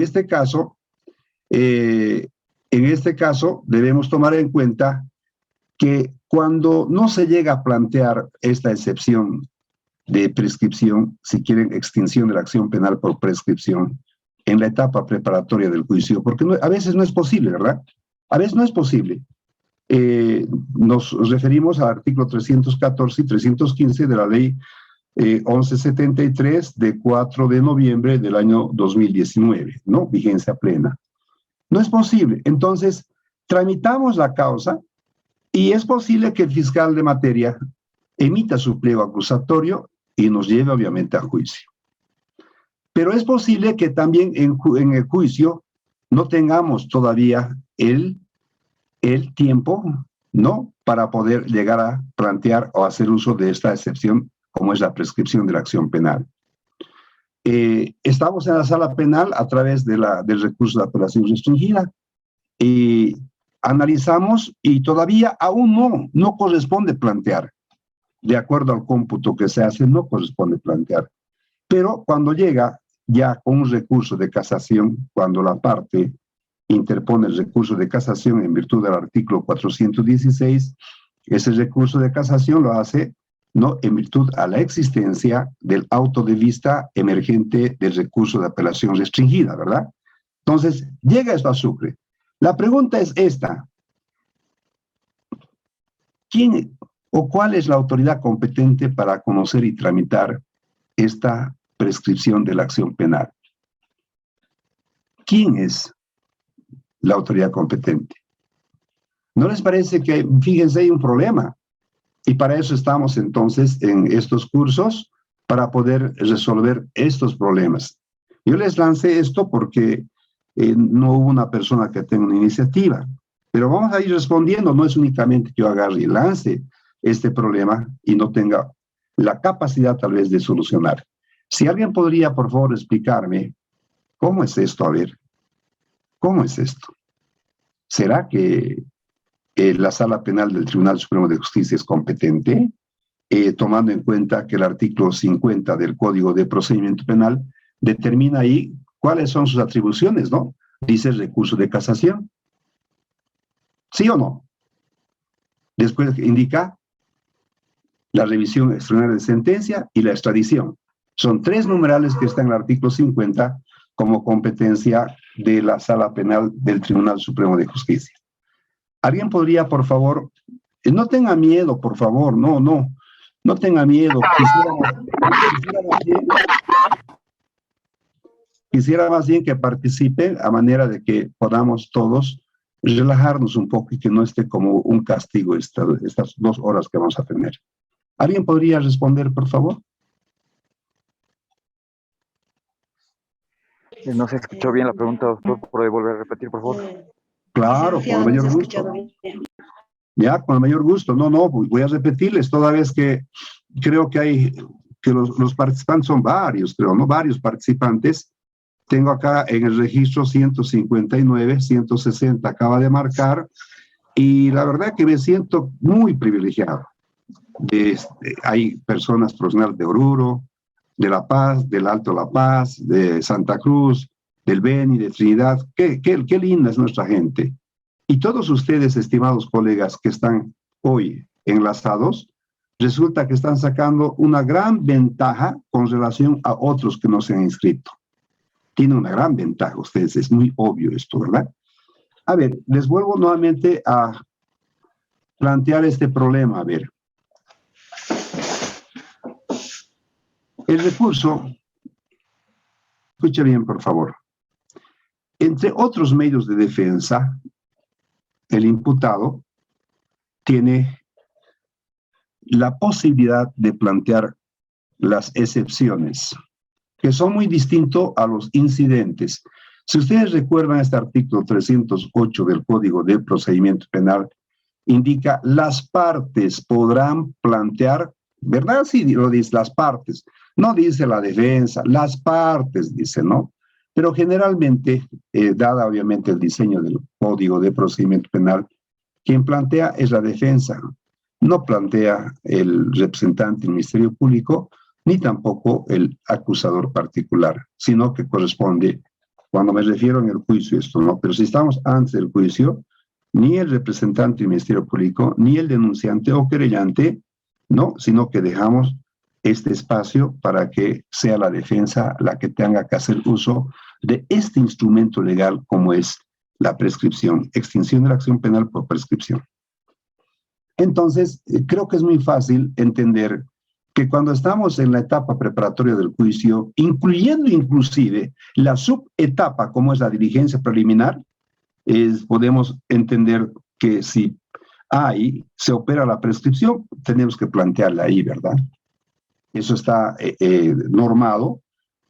este caso debemos tomar en cuenta que cuando no se llega a plantear esta excepción de prescripción, si quieren, extinción de la acción penal por prescripción, en la etapa preparatoria del juicio, porque a veces no es posible, ¿verdad? A veces no es posible. Nos referimos al artículo 314 y 315 de la ley 1173 de 4 de noviembre del año 2019, ¿no? Vigencia plena. No es posible. Entonces, tramitamos la causa y es posible que el fiscal de materia emita su pliego acusatorio y nos lleve obviamente a juicio. Pero es posible que también en el juicio no tengamos todavía el tiempo, ¿no?, para poder llegar a plantear o hacer uso de esta excepción, como es la prescripción de la acción penal. Estamos en la sala penal a través del recurso de apelación restringida y analizamos y todavía aún no corresponde plantear. De acuerdo al cómputo que se hace, no corresponde plantear. Pero cuando llega ya con un recurso de casación, cuando la parte interpone el recurso de casación en virtud del artículo 416, ese recurso de casación lo hace, ¿no?, en virtud a la existencia del auto de vista emergente del recurso de apelación restringida, ¿verdad? Entonces, llega esto a Sucre. La pregunta es esta: ¿quién o cuál es la autoridad competente para conocer y tramitar esta prescripción de la acción penal? ¿Quién es la autoridad competente? ¿No les parece que, fíjense, hay un problema? Y para eso estamos entonces en estos cursos, para poder resolver estos problemas. Yo les lancé esto porque no hubo una persona que tenga una iniciativa, pero vamos a ir respondiendo. No es únicamente que yo agarre y lance este problema y no tenga la capacidad tal vez de solucionar. Si alguien podría, por favor, explicarme cómo es esto, a ver, ¿cómo es esto? ¿Será que la Sala Penal del Tribunal Supremo de Justicia es competente, tomando en cuenta que el artículo 50 del Código de Procedimiento Penal determina ahí cuáles son sus atribuciones, ¿no? Dice el recurso de casación. ¿Sí o no? Después indica la revisión extraordinaria de sentencia y la extradición. Son tres numerales que están en el artículo 50 como competencia de la Sala Penal del Tribunal Supremo de Justicia. ¿Alguien podría, por favor, no tenga miedo, por favor, no tenga miedo, quisiera más bien que participen a manera de que podamos todos relajarnos un poco y que no esté como un castigo estas 2 horas que vamos a tener. ¿Alguien podría responder, por favor? No se escuchó bien la pregunta, doctor. ¿Puede volver a repetir, por favor? Claro, con el mayor gusto. Ya, con el mayor gusto. No, voy a repetirles toda vez que creo que los participantes son varios, creo, ¿no? Varios participantes. Tengo acá en el registro 159, 160 acaba de marcar, y la verdad que me siento muy privilegiado. Hay personas profesionales de Oruro, de La Paz, del Alto La Paz, de Santa Cruz, del Beni, de Trinidad. Qué linda es nuestra gente. Y todos ustedes, estimados colegas que están hoy enlazados, resulta que están sacando una gran ventaja con relación a otros que no se han inscrito. Tienen una gran ventaja ustedes, es muy obvio esto, ¿verdad? A ver, les vuelvo nuevamente a plantear este problema. A ver, el recurso, escuche bien, por favor. Entre otros medios de defensa, el imputado tiene la posibilidad de plantear las excepciones, que son muy distintos a los incidentes. Si ustedes recuerdan, este artículo 308 del Código de Procedimiento Penal indica: las partes podrán plantear, ¿verdad? Sí, lo dice, las partes. No dice la defensa, las partes, dice, ¿no? Pero generalmente, dada obviamente el diseño del Código de Procedimiento Penal, quien plantea es la defensa, no plantea el representante del Ministerio Público, ni tampoco el acusador particular, sino que corresponde cuando me refiero en el juicio esto, ¿no? Pero si estamos antes del juicio, ni el representante del Ministerio Público, ni el denunciante o querellante, no, sino que dejamos este espacio para que sea la defensa la que tenga que hacer uso de este instrumento legal como es la prescripción, extinción de la acción penal por prescripción. Entonces, creo que es muy fácil entender que cuando estamos en la etapa preparatoria del juicio, incluyendo inclusive la subetapa como es la diligencia preliminar, podemos entender que si ahí se opera la prescripción, tenemos que plantearla ahí, ¿verdad? Eso está normado,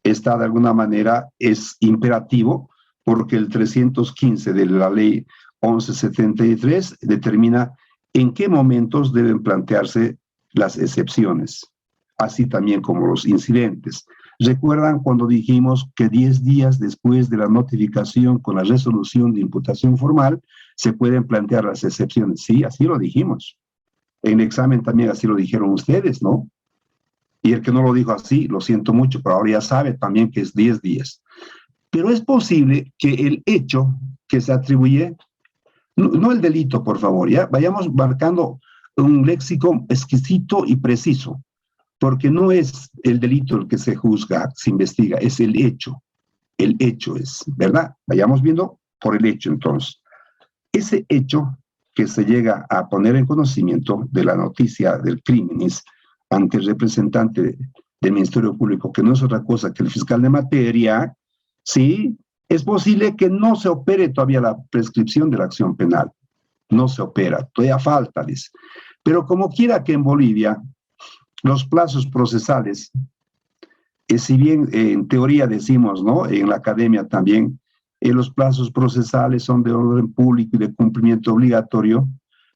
está de alguna manera, es imperativo, porque el 315 de la ley 1173 determina en qué momentos deben plantearse las excepciones, así también como los incidentes. ¿Recuerdan cuando dijimos que 10 días después de la notificación con la resolución de imputación formal se pueden plantear las excepciones? Sí, así lo dijimos. En el examen también así lo dijeron ustedes, ¿no? Y el que no lo dijo así, lo siento mucho, pero ahora ya sabe también que es 10 días. Pero es posible que el hecho que se atribuye, no el delito, por favor, ya vayamos marcando un léxico exquisito y preciso, porque no es el delito el que se juzga, se investiga, es el hecho es, ¿verdad? Vayamos viendo por el hecho entonces. Ese hecho que se llega a poner en conocimiento de la noticia del crímenes ante el representante del Ministerio Público, que no es otra cosa que el fiscal de materia, sí, es posible que no se opere todavía la prescripción de la acción penal. No se opera, todavía falta, dice. Pero como quiera que en Bolivia, los plazos procesales, si bien en teoría decimos, ¿no? En la academia también, los plazos procesales son de orden público y de cumplimiento obligatorio,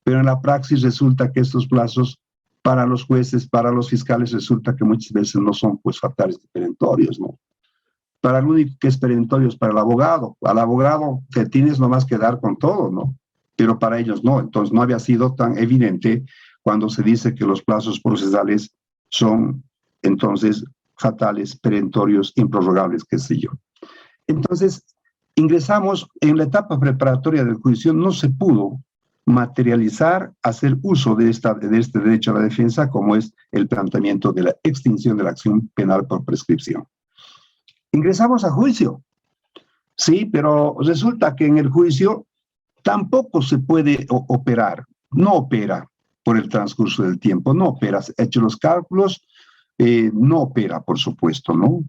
pero en la praxis resulta que estos plazos para los jueces, para los fiscales, resulta que muchas veces no son pues fatales y perentorios, ¿no? Para el único que es perentorio es para el abogado. Al abogado te tienes nomás que dar con todo, ¿no? Pero para ellos no. Entonces no había sido tan evidente cuando se dice que los plazos procesales son entonces fatales, perentorios, improrrogables, qué sé yo. Entonces, ingresamos en la etapa preparatoria del juicio, no se pudo materializar, hacer uso de este derecho a la defensa, como es el planteamiento de la extinción de la acción penal por prescripción. Ingresamos a juicio, sí, pero resulta que en el juicio tampoco se puede operar, no opera por el transcurso del tiempo, no opera, hecho los cálculos, no opera, por supuesto, ¿no?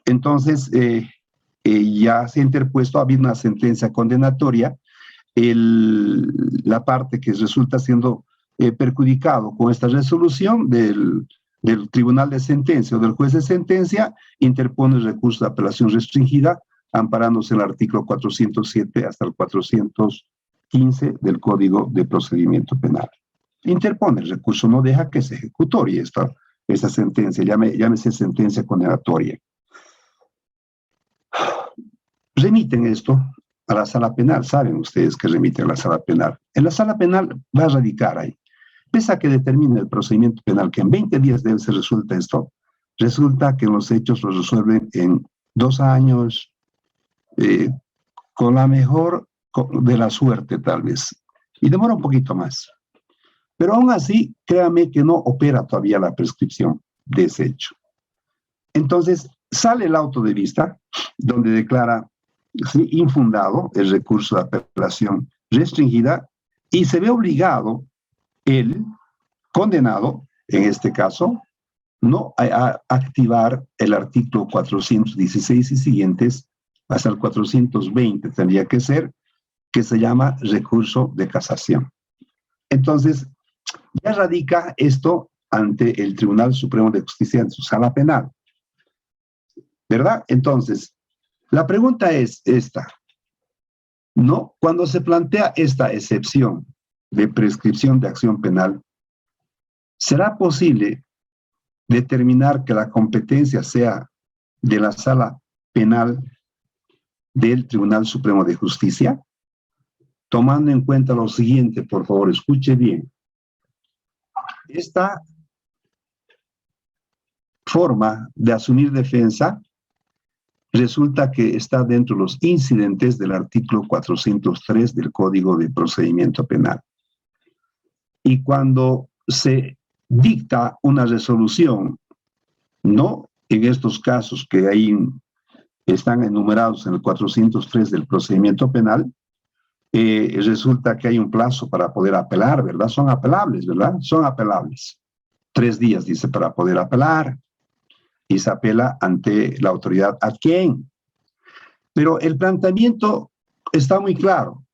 Entonces, ya se ha interpuesto, ha habido una sentencia condenatoria, la parte que resulta siendo perjudicado con esta resolución del Tribunal de Sentencia o del juez de sentencia, interpone el recurso de apelación restringida, amparándose en el artículo 407 hasta el 415 del Código de Procedimiento Penal. Interpone el recurso, no deja que se ejecutorie esta sentencia, llámese sentencia condenatoria. Remiten esto a la sala penal, saben ustedes que remiten a la sala penal. En la sala penal va a radicar ahí. Pese a que determine el procedimiento penal que en 20 días debe ser resuelto esto, resulta que los hechos los resuelven en 2 años, con la mejor de la suerte tal vez, y demora un poquito más. Pero aún así, créame que no opera todavía la prescripción de ese hecho. Entonces, sale el auto de vista, donde declara sí, infundado el recurso de apelación restringida, y se ve obligado el condenado, en este caso, no a activar el artículo 416 y siguientes, hasta el 420 tendría que ser, que se llama recurso de casación. Entonces, ya radica esto ante el Tribunal Supremo de Justicia en su sala penal, ¿verdad? Entonces, la pregunta es esta, ¿no? Cuando se plantea esta excepción de prescripción de acción penal, ¿será posible determinar que la competencia sea de la sala penal del Tribunal Supremo de Justicia? Tomando en cuenta lo siguiente, por favor, escuche bien. Esta forma de asumir defensa resulta que está dentro de los incidentes del artículo 403 del Código de Procedimiento Penal. Y cuando se dicta una resolución, no en estos casos que ahí están enumerados en el 403 del procedimiento penal, resulta que hay un plazo para poder apelar, ¿verdad? Son apelables, ¿verdad? Son apelables. 3 días, dice, para poder apelar, y se apela ante la autoridad ad quien. Pero el planteamiento está muy claro.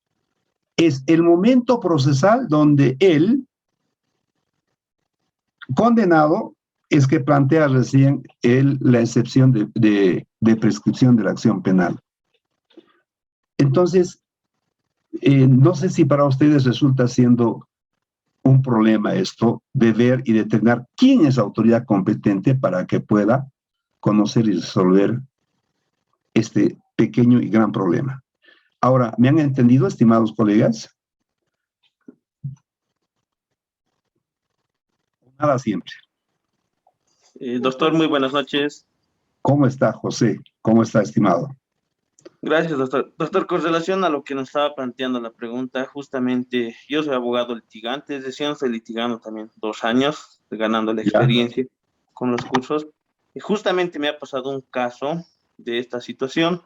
Es el momento procesal donde el condenado es que plantea recién la excepción de prescripción de la acción penal. Entonces, no sé si para ustedes resulta siendo un problema esto de ver y determinar quién es la autoridad competente para que pueda conocer y resolver este pequeño y gran problema. Ahora, ¿me han entendido, estimados colegas? Nada siempre. Doctor, muy buenas noches. ¿Cómo está, José? ¿Cómo está, estimado? Gracias, doctor. Doctor, con relación a lo que nos estaba planteando la pregunta, justamente yo soy abogado litigante, es decir, estoy litigando también 2 años, ganando la experiencia con los cursos. Y justamente me ha pasado un caso de esta situación,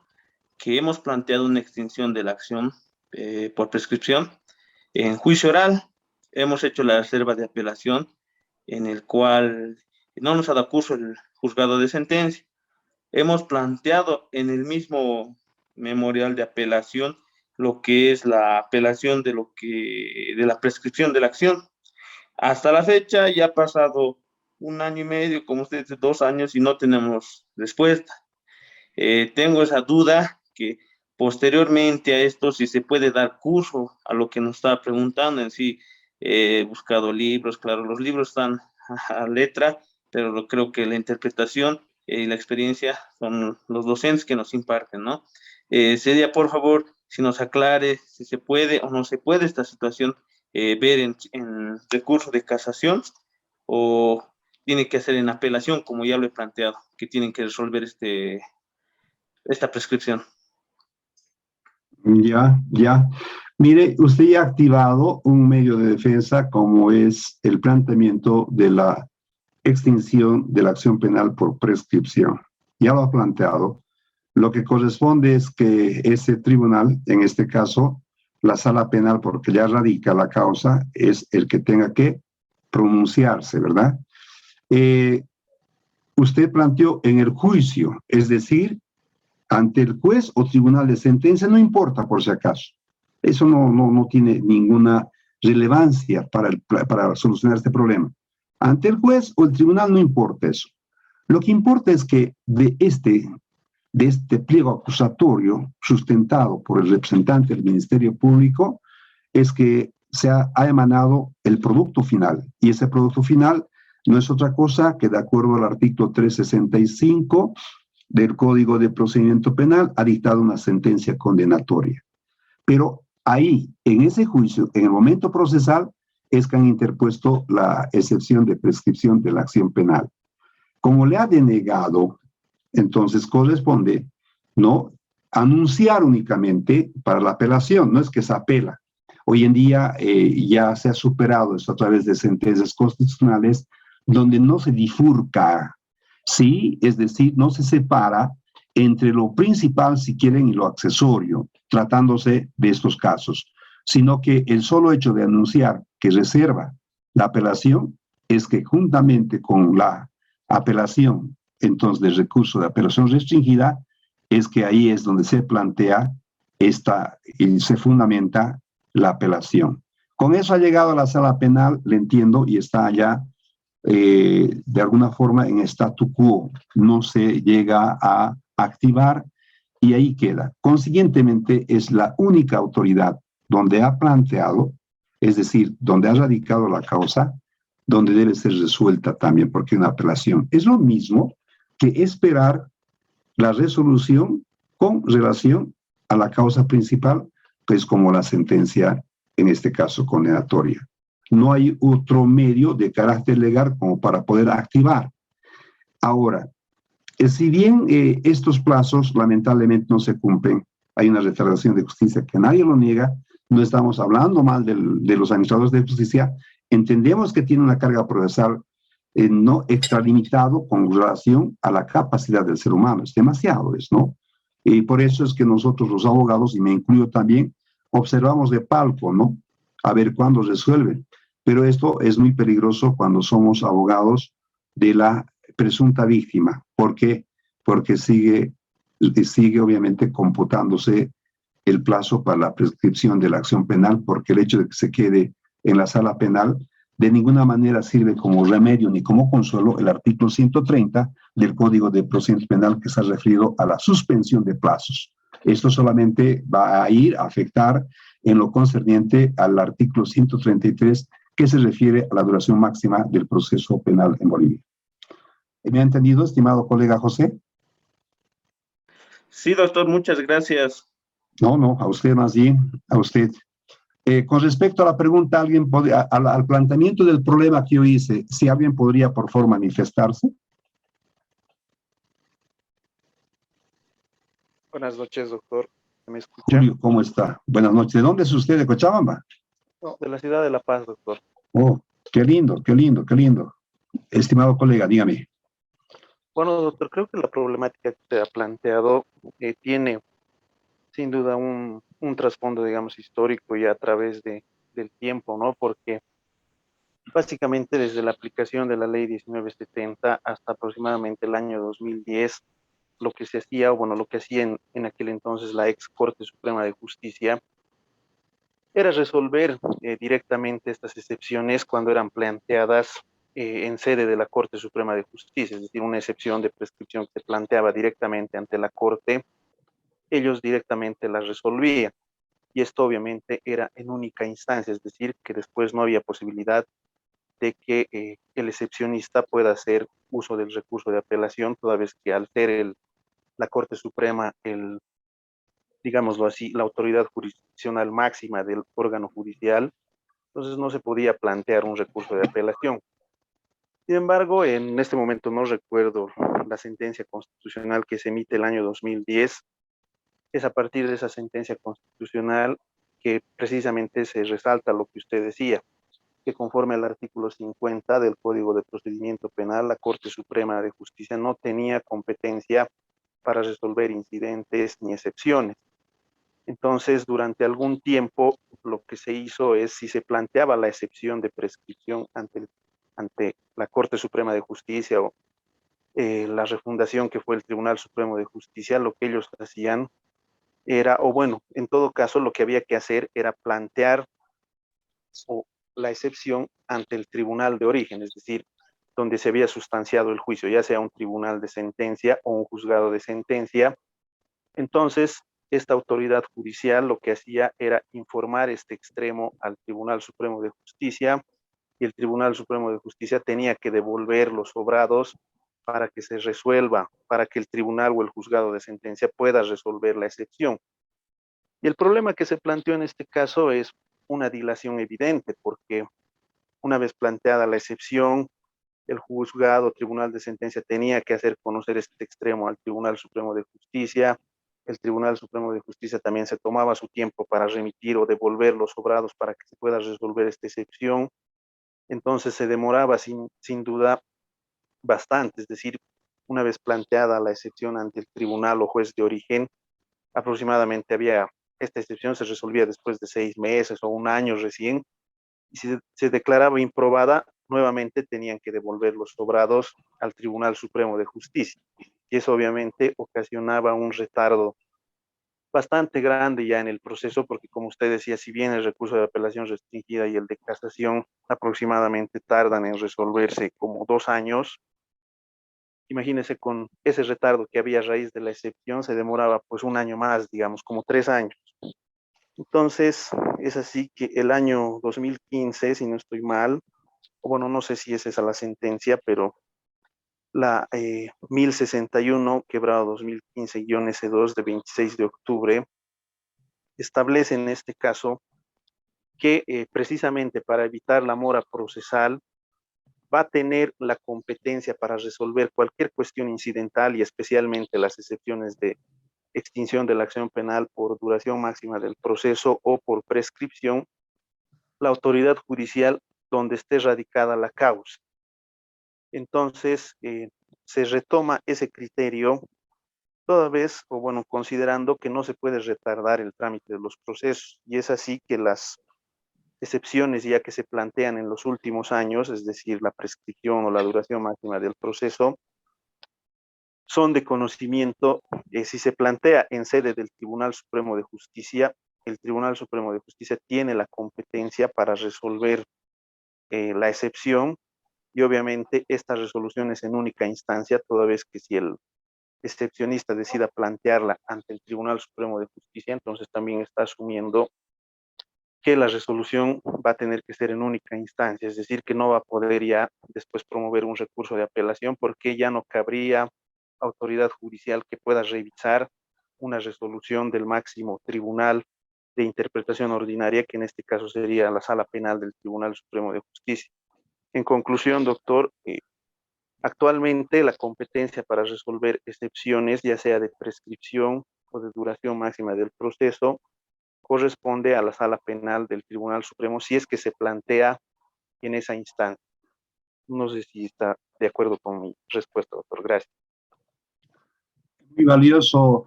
que hemos planteado una extinción de la acción por prescripción. En juicio oral hemos hecho la reserva de apelación, en el cual no nos ha dado curso el juzgado de sentencia. Hemos planteado en el mismo memorial de apelación lo que es la apelación de la prescripción de la acción. Hasta la fecha ya ha pasado 1 año y medio, como ustedes, 2 años, y no tenemos respuesta. Tengo esa duda que posteriormente a esto, si se puede dar curso a lo que nos estaba preguntando en sí. He buscado libros, claro, los libros están a letra, pero creo que la interpretación y la experiencia son los docentes que nos imparten, ¿no? Sería, por favor, si nos aclare si se puede o no se puede esta situación ver en recurso de casación, o tiene que hacer en apelación, como ya lo he planteado, que tienen que resolver esta prescripción. Ya. Mire, usted ya ha activado un medio de defensa como es el planteamiento de la extinción de la acción penal por prescripción. Ya lo ha planteado. Lo que corresponde es que ese tribunal, en este caso, la sala penal, porque ya radica la causa, es el que tenga que pronunciarse, ¿verdad? Usted planteó en el juicio, es decir, ante el juez o tribunal de sentencia, no importa por si acaso. Eso no tiene ninguna relevancia para solucionar este problema. Ante el juez o el tribunal no importa eso. Lo que importa es que de este pliego acusatorio sustentado por el representante del Ministerio Público es que ha emanado el producto final, y ese producto final no es otra cosa que, de acuerdo al artículo 365 del Código de Procedimiento Penal, ha dictado una sentencia condenatoria. Pero ahí, en ese juicio, en el momento procesal, es que han interpuesto la excepción de prescripción de la acción penal. Como le ha denegado, entonces corresponde no anunciar únicamente para la apelación, no es que se apela. Hoy en día ya se ha superado esto a través de sentencias constitucionales donde no se bifurca, ¿sí? Es decir, no se separa entre lo principal, si quieren, y lo accesorio, tratándose de estos casos, sino que el solo hecho de anunciar que reserva la apelación es que juntamente con la apelación, entonces, de recurso de apelación restringida, es que ahí es donde se plantea y se fundamenta la apelación. Con eso ha llegado a la sala penal, le entiendo, y está ya de alguna forma en statu quo, no se llega a activar y ahí queda. Consiguientemente, es la única autoridad donde ha planteado, es decir, donde ha radicado la causa, donde debe ser resuelta también, porque una apelación es lo mismo que esperar la resolución con relación a la causa principal, pues como la sentencia, en este caso condenatoria. No hay otro medio de carácter legal como para poder activar. Ahora, Si bien estos plazos lamentablemente no se cumplen, hay una retardación de justicia que nadie lo niega, no estamos hablando mal de los administradores de justicia, entendemos que tiene una carga procesal no extralimitado con relación a la capacidad del ser humano, es demasiado, ¿no? Y por eso es que nosotros los abogados, y me incluyo también, observamos de palco, ¿no? A ver cuándo resuelven. Pero esto es muy peligroso cuando somos abogados de la presunta víctima. ¿Por qué? Porque sigue obviamente computándose el plazo para la prescripción de la acción penal, porque el hecho de que se quede en la sala penal de ninguna manera sirve como remedio ni como consuelo el artículo 130 del Código de Procedimiento Penal que se ha referido a la suspensión de plazos. Esto solamente va a ir a afectar en lo concerniente al artículo 133 que se refiere a la duración máxima del proceso penal en Bolivia. ¿Me ha entendido, estimado colega José? Sí, doctor, muchas gracias. No, a usted más bien, a usted. Con respecto a la pregunta, al planteamiento del problema que yo hice, si alguien podría, por favor, manifestarse. Buenas noches, doctor. ¿Me escucha? Julio, ¿cómo está? Buenas noches. ¿De dónde es usted? ¿De Cochabamba? No, de la ciudad de La Paz, doctor. Oh, qué lindo, qué lindo, qué lindo. Estimado colega, dígame. Bueno, doctor, creo que la problemática que usted ha planteado tiene sin duda un trasfondo, digamos, histórico y a través del tiempo, ¿no? Porque básicamente desde la aplicación de la ley 1970 hasta aproximadamente el año 2010, lo que se hacía, o bueno, lo que hacía en aquel entonces la ex Corte Suprema de Justicia, era resolver directamente estas excepciones cuando eran planteadas en sede de la Corte Suprema de Justicia, es decir, una excepción de prescripción que se planteaba directamente ante la Corte, ellos directamente la resolvían. Y esto obviamente era en única instancia, es decir, que después no había posibilidad de que el excepcionista pueda hacer uso del recurso de apelación, toda vez que al ser la Corte Suprema digámoslo así, la autoridad jurisdiccional máxima del órgano judicial, entonces no se podía plantear un recurso de apelación. Sin embargo, en este momento no recuerdo la sentencia constitucional que se emite el año 2010. Es a partir de esa sentencia constitucional que precisamente se resalta lo que usted decía, que conforme al artículo 50 del Código de Procedimiento Penal, la Corte Suprema de Justicia no tenía competencia para resolver incidentes ni excepciones. Entonces, durante algún tiempo, lo que se hizo es, si se planteaba la excepción de prescripción ante la Corte Suprema de Justicia o la refundación que fue el Tribunal Supremo de Justicia, lo que ellos hacían era, o bueno, en todo caso, lo que había que hacer era plantear la excepción ante el tribunal de origen, es decir, donde se había sustanciado el juicio, ya sea un tribunal de sentencia o un juzgado de sentencia. Entonces, esta autoridad judicial lo que hacía era informar este extremo al Tribunal Supremo de Justicia, y el Tribunal Supremo de Justicia tenía que devolver los sobrados para que se resuelva, para que el tribunal o el juzgado de sentencia pueda resolver la excepción. Y el problema que se planteó en este caso es una dilación evidente, porque una vez planteada la excepción, el juzgado, tribunal de sentencia tenía que hacer conocer este extremo al Tribunal Supremo de Justicia. El Tribunal Supremo de Justicia también se tomaba su tiempo para remitir o devolver los sobrados para que se pueda resolver esta excepción. Entonces se demoraba sin duda bastante, es decir, una vez planteada la excepción ante el tribunal o juez de origen, aproximadamente esta excepción se resolvía después de 6 meses o un año recién, y si se declaraba improbada, nuevamente tenían que devolver los sobrados al Tribunal Supremo de Justicia. Y eso obviamente ocasionaba un retardo bastante grande ya en el proceso, porque como usted decía, si bien el recurso de apelación restringida y el de casación aproximadamente tardan en resolverse como 2 años, imagínese con ese retardo que había a raíz de la excepción, se demoraba pues un año más, digamos, como 3 años. Entonces, es así que el año 2015, si no estoy mal, o bueno, no sé si es esa la sentencia, pero la 1061, quebrado 2015-S2 de 26 de octubre, establece en este caso que precisamente para evitar la mora procesal, va a tener la competencia para resolver cualquier cuestión incidental y especialmente las excepciones de extinción de la acción penal por duración máxima del proceso o por prescripción, la autoridad judicial donde esté radicada la causa. Entonces, se retoma ese criterio toda vez, o bueno, considerando que no se puede retardar el trámite de los procesos, y es así que las excepciones ya que se plantean en los últimos años, es decir, la prescripción o la duración máxima del proceso, son de conocimiento. Si se plantea en sede del Tribunal Supremo de Justicia, el Tribunal Supremo de Justicia tiene la competencia para resolver la excepción, y obviamente esta resolución es en única instancia, toda vez que si el excepcionista decida plantearla ante el Tribunal Supremo de Justicia, entonces también está asumiendo que la resolución va a tener que ser en única instancia, es decir, que no va a poder ya después promover un recurso de apelación, porque ya no cabría autoridad judicial que pueda revisar una resolución del máximo tribunal de interpretación ordinaria, que en este caso sería la Sala Penal del Tribunal Supremo de Justicia. En conclusión, doctor, actualmente la competencia para resolver excepciones, ya sea de prescripción o de duración máxima del proceso, corresponde a la Sala Penal del Tribunal Supremo si es que se plantea en esa instancia. No sé si está de acuerdo con mi respuesta, doctor. Gracias. Muy valioso,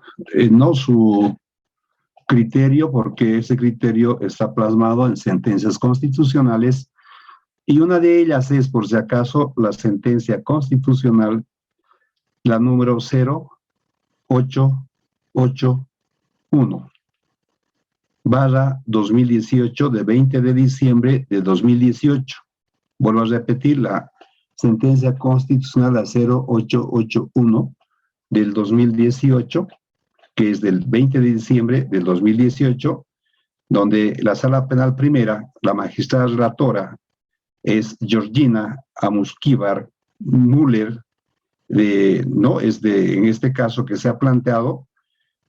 no su criterio, porque ese criterio está plasmado en sentencias constitucionales, y una de ellas es, por si acaso, la sentencia constitucional, la número 0881/2018 de 20 de diciembre de 2018. Vuelvo a repetir, la sentencia constitucional a 0881 del 2018, que es del 20 de diciembre del 2018, donde la Sala Penal Primera, la magistrada relatora, es Georgina Amusquíbar Müller, en este caso que se ha planteado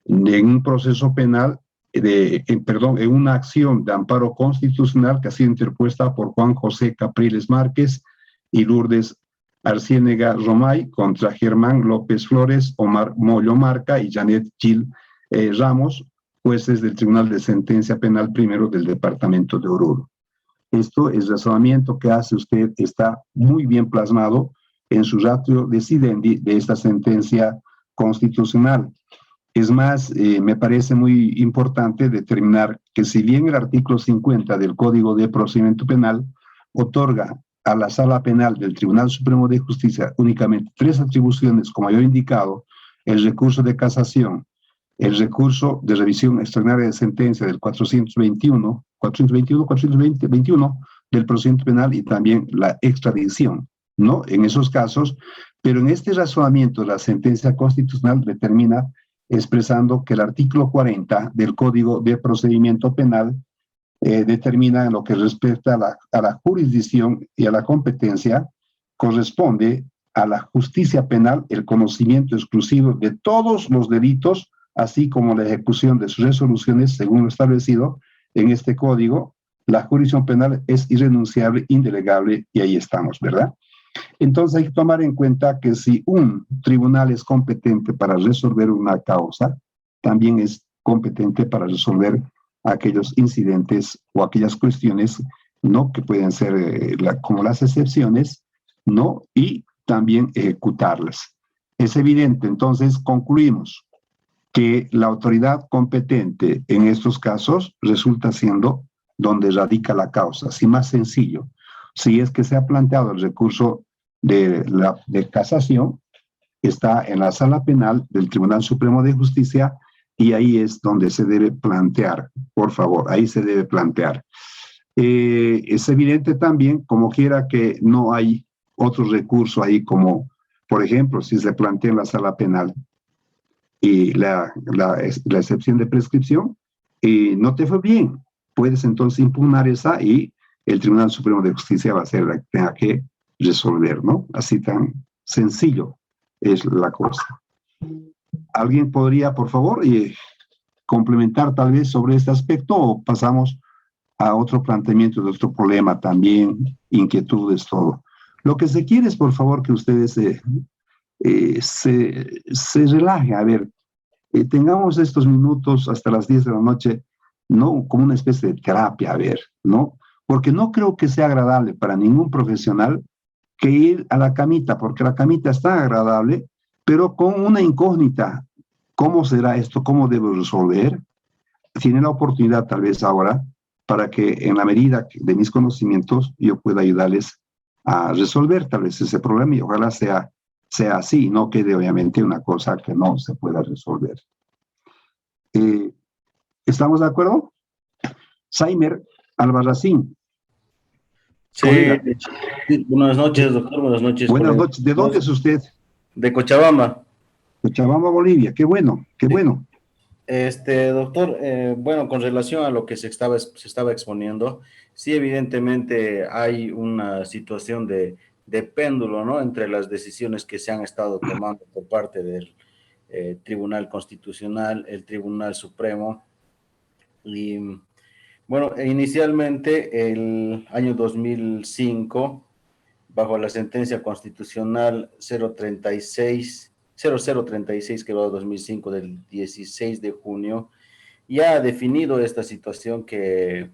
en un proceso penal, en una acción de amparo constitucional que ha sido interpuesta por Juan José Capriles Márquez y Lourdes Arciénega Romay contra Germán López Flores, Omar Mollo Marca y Janet Gil Ramos, jueces del Tribunal de Sentencia Penal Primero del Departamento de Oruro. El razonamiento que hace usted está muy bien plasmado en su ratio decidendi de esta sentencia constitucional. Es más, me parece muy importante determinar que si bien el artículo 50 del Código de Procedimiento Penal otorga a la Sala Penal del Tribunal Supremo de Justicia únicamente 3 atribuciones, como yo he indicado: el recurso de casación, el recurso de revisión extraordinaria de sentencia del 421 del procedimiento penal, y también la extradición, ¿no? En esos casos, pero en este razonamiento la sentencia constitucional determina, expresando que el artículo 40 del Código de Procedimiento Penal determina, en lo que respecta a la jurisdicción y a la competencia, corresponde a la justicia penal el conocimiento exclusivo de todos los delitos, así como la ejecución de sus resoluciones según lo establecido en este código. La jurisdicción penal es irrenunciable, indelegable, y ahí estamos, ¿verdad? Entonces hay que tomar en cuenta que si un tribunal es competente para resolver una causa, también es competente para resolver aquellos incidentes o aquellas cuestiones, ¿no?, que pueden ser como las excepciones, ¿no?, y también ejecutarlas. Es evidente, entonces concluimos que la autoridad competente en estos casos resulta siendo donde radica la causa. Así más sencillo, si es que se ha planteado el recurso de casación, está en la Sala Penal del Tribunal Supremo de Justicia, y ahí es donde se debe plantear, por favor, ahí se debe plantear. Es evidente también, como quiera, que no hay otro recurso ahí, como, por ejemplo, si se plantea en la Sala Penal y la excepción de prescripción, no te fue bien, puedes entonces impugnar esa, y el Tribunal Supremo de Justicia va a ser la que tenga que resolver, ¿no? Así tan sencillo es la cosa. ¿Alguien podría, por favor, complementar tal vez sobre este aspecto, o pasamos a otro planteamiento de otro problema también, inquietudes, todo? Lo que se quiere es, por favor, que ustedes se relajen. A ver, tengamos estos minutos hasta las 10 de la noche, no como una especie de terapia, a ver, ¿no? Porque no creo que sea agradable para ningún profesional que ir a la camita, porque la camita está agradable, pero con una incógnita. ¿Cómo será esto? ¿Cómo debo resolver? Tiene la oportunidad tal vez ahora para que en la medida de mis conocimientos yo pueda ayudarles a resolver tal vez ese problema y ojalá sea así, no quede obviamente una cosa que no se pueda resolver. ¿Estamos de acuerdo? Saimer Albarracín. Sí, sí, buenas noches, doctor, buenas noches. Buenas noches. ¿De dónde es usted? De Cochabamba. Cochabamba, Bolivia. Qué bueno, qué bueno. Doctor, bueno, con relación a lo que se estaba exponiendo, sí, evidentemente hay una situación de péndulo, ¿no? Entre las decisiones que se han estado tomando por parte del Tribunal Constitucional, el Tribunal Supremo. Y bueno, inicialmente el año 2005, bajo la sentencia constitucional 0036 que va a 2005 del 16 de junio, ya ha definido esta situación que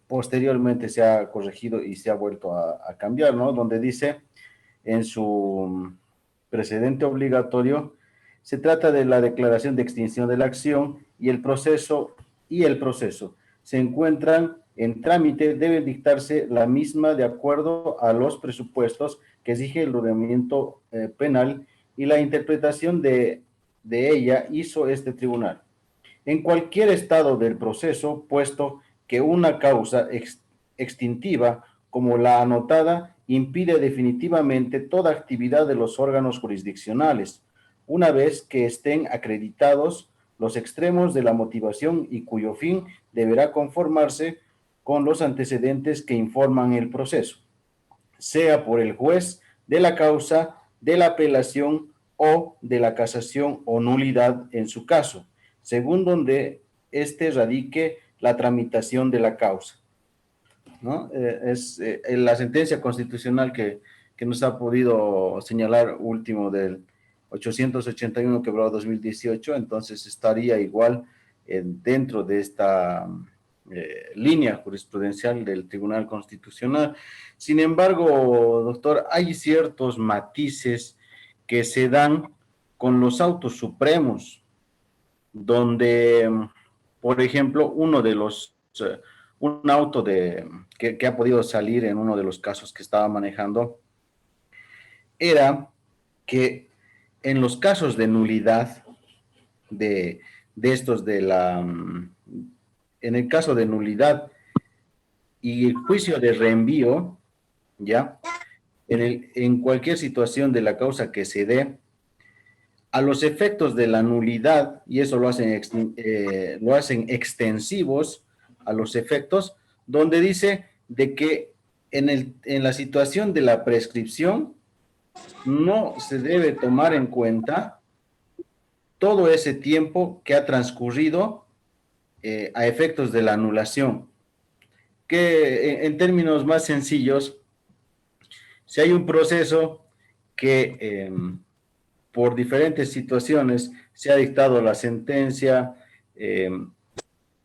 posteriormente se ha corregido y se ha vuelto a cambiar, ¿no? Donde dice en su precedente obligatorio, se trata de la declaración de extinción de la acción y el proceso se encuentran en trámite, debe dictarse la misma de acuerdo a los presupuestos que exige el ordenamiento penal y la interpretación de ella hizo este tribunal. En cualquier estado del proceso, puesto que una causa extintiva como la anotada impide definitivamente toda actividad de los órganos jurisdiccionales, una vez que estén acreditados los extremos de la motivación y cuyo fin deberá conformarse con los antecedentes que informan el proceso, sea por el juez de la causa, de la apelación o de la casación o nulidad en su caso, según donde éste radique la tramitación de la causa, ¿no? La sentencia constitucional que nos ha podido señalar último del 881 quebrado 2018, entonces estaría igual dentro de esta línea jurisprudencial del Tribunal Constitucional. Sin embargo, doctor, hay ciertos matices que se dan con los autos supremos, donde, por ejemplo, un auto que ha podido salir en uno de los casos que estaba manejando, era que en los casos de nulidad en el caso de nulidad y el juicio de reenvío, ¿ya? En cualquier situación de la causa que se dé, a los efectos de la nulidad, y eso lo hacen extensivos a los efectos, donde dice de que en la situación de la prescripción no se debe tomar en cuenta todo ese tiempo que ha transcurrido a efectos de la anulación. Que en términos más sencillos, si hay un proceso que por diferentes situaciones se ha dictado la sentencia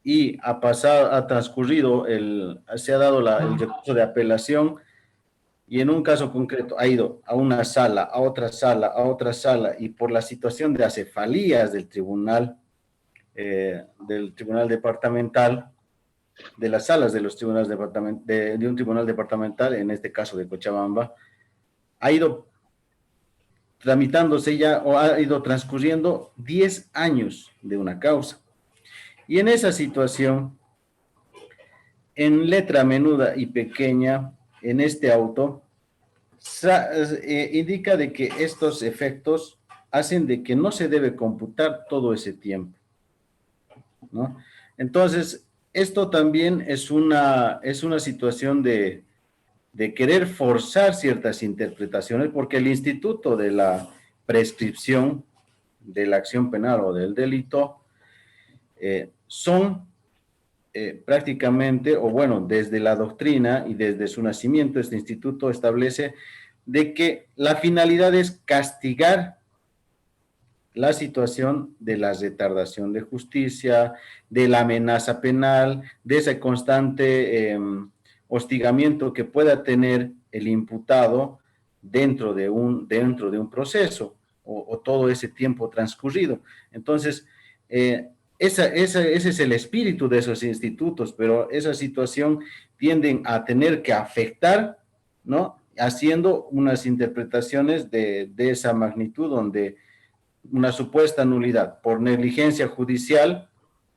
y ha transcurrido, se ha dado el recurso de apelación, y en un caso concreto ha ido a una sala, a otra sala, a otra sala, y por la situación de acefalías del tribunal departamental, de las salas de los tribunales de un tribunal departamental, en este caso de Cochabamba, ha ido tramitándose ya, o ha ido transcurriendo 10 años de una causa. Y en esa situación, en letra menuda y pequeña, en este auto, indica de que estos efectos hacen de que no se debe computar todo ese tiempo, ¿no? Entonces, esto también es una situación de querer forzar ciertas interpretaciones, porque el instituto de la prescripción de la acción penal o del delito son prácticamente, o bueno, desde la doctrina y desde su nacimiento, este instituto establece de que la finalidad es castigar la situación de la retardación de justicia, de la amenaza penal, de ese constante hostigamiento que pueda tener el imputado dentro de un proceso o todo ese tiempo transcurrido. Entonces, ese es el espíritu de esos institutos, pero esa situación tienden a tener que afectar, ¿no? Haciendo unas interpretaciones de esa magnitud donde una supuesta nulidad por negligencia judicial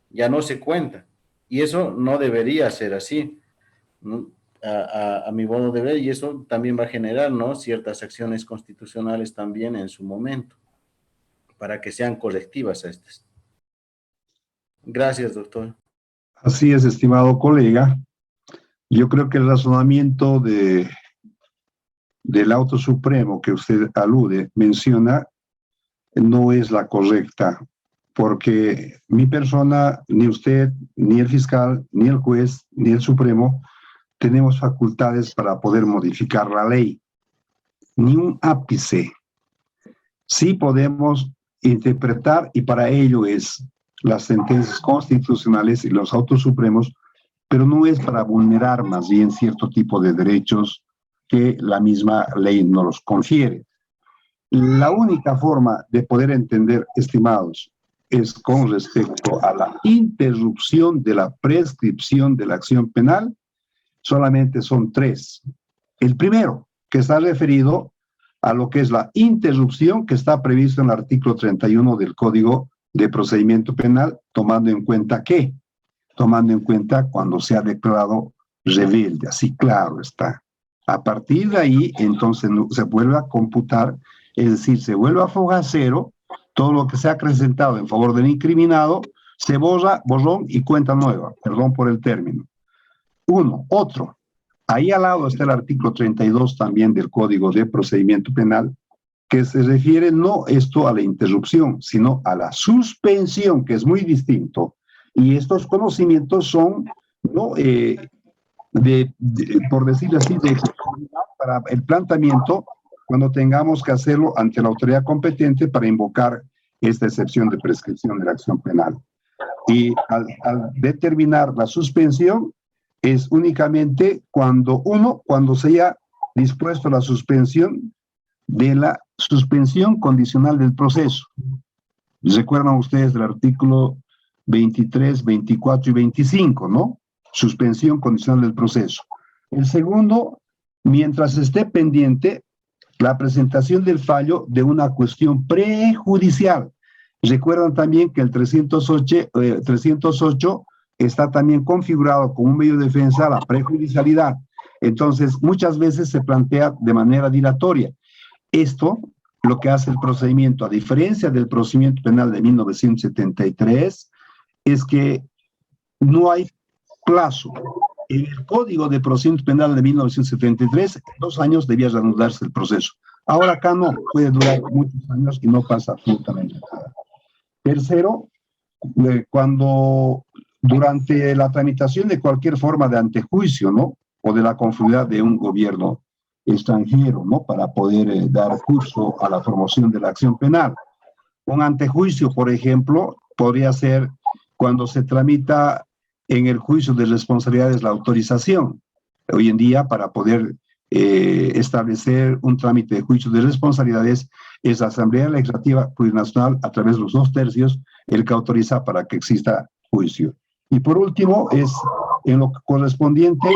ya no se cuenta. Y eso no debería ser así, ¿no? A mi modo de ver, y eso también va a generar, ¿no?, ciertas acciones constitucionales también en su momento, para que sean colectivas estas. Gracias, doctor. Así es, estimado colega. Yo creo que el razonamiento del auto supremo que usted alude, menciona, no es la correcta, porque mi persona, ni usted, ni el fiscal, ni el juez, ni el supremo, tenemos facultades para poder modificar la ley, ni un ápice. Sí podemos interpretar, y para ello es las sentencias constitucionales y los autos supremos, pero no es para vulnerar más bien cierto tipo de derechos que la misma ley nos los confiere. La única forma de poder entender, estimados, es con respecto a la interrupción de la prescripción de la acción penal. Solamente son tres. El primero, que está referido a lo que es la interrupción que está previsto en el artículo 31 del Código de Procedimiento Penal, tomando en cuenta ¿qué? Tomando en cuenta cuando se ha declarado rebelde, así claro está. A partir de ahí, entonces, se vuelve a computar, es decir, se vuelve a foja cero, todo lo que se ha acrecentado en favor del incriminado, se borra, borrón y cuenta nueva, perdón por el término. Uno, otro. Ahí al lado está el artículo 32 también del Código de Procedimiento Penal, que se refiere no esto a la interrupción, sino a la suspensión, que es muy distinto. Y estos conocimientos son, ¿no?, por decirlo así, para el planteamiento cuando tengamos que hacerlo ante la autoridad competente para invocar esta excepción de prescripción de la acción penal. Y al determinar la suspensión, es únicamente cuando se haya dispuesto la suspensión de la suspensión condicional del proceso. Recuerdan ustedes del artículo 23, 24 y 25, ¿no? Suspensión condicional del proceso. El segundo, mientras esté pendiente la presentación del fallo de una cuestión prejudicial. Recuerdan también que el 308 está también configurado como un medio de defensa la prejudicialidad. Entonces, muchas veces se plantea de manera dilatoria. Esto, lo que hace el procedimiento, a diferencia del procedimiento penal de 1973, es que no hay plazo. En el Código de Procedimiento Penal de 1973, en 2 años debía reanudarse el proceso. Ahora acá no, puede durar muchos años y no pasa absolutamente nada. Tercero, cuando durante la tramitación de cualquier forma de antejuicio, ¿no?, o de la conformidad de un gobierno extranjero, ¿no?, para poder dar curso a la promoción de la acción penal. Un antejuicio, por ejemplo, podría ser cuando se tramita en el juicio de responsabilidades la autorización. Hoy en día, para poder establecer un trámite de juicio de responsabilidades, es la Asamblea Legislativa Plurinacional, a través de los 2/3, el que autoriza para que exista juicio. Y por último, es en lo correspondiente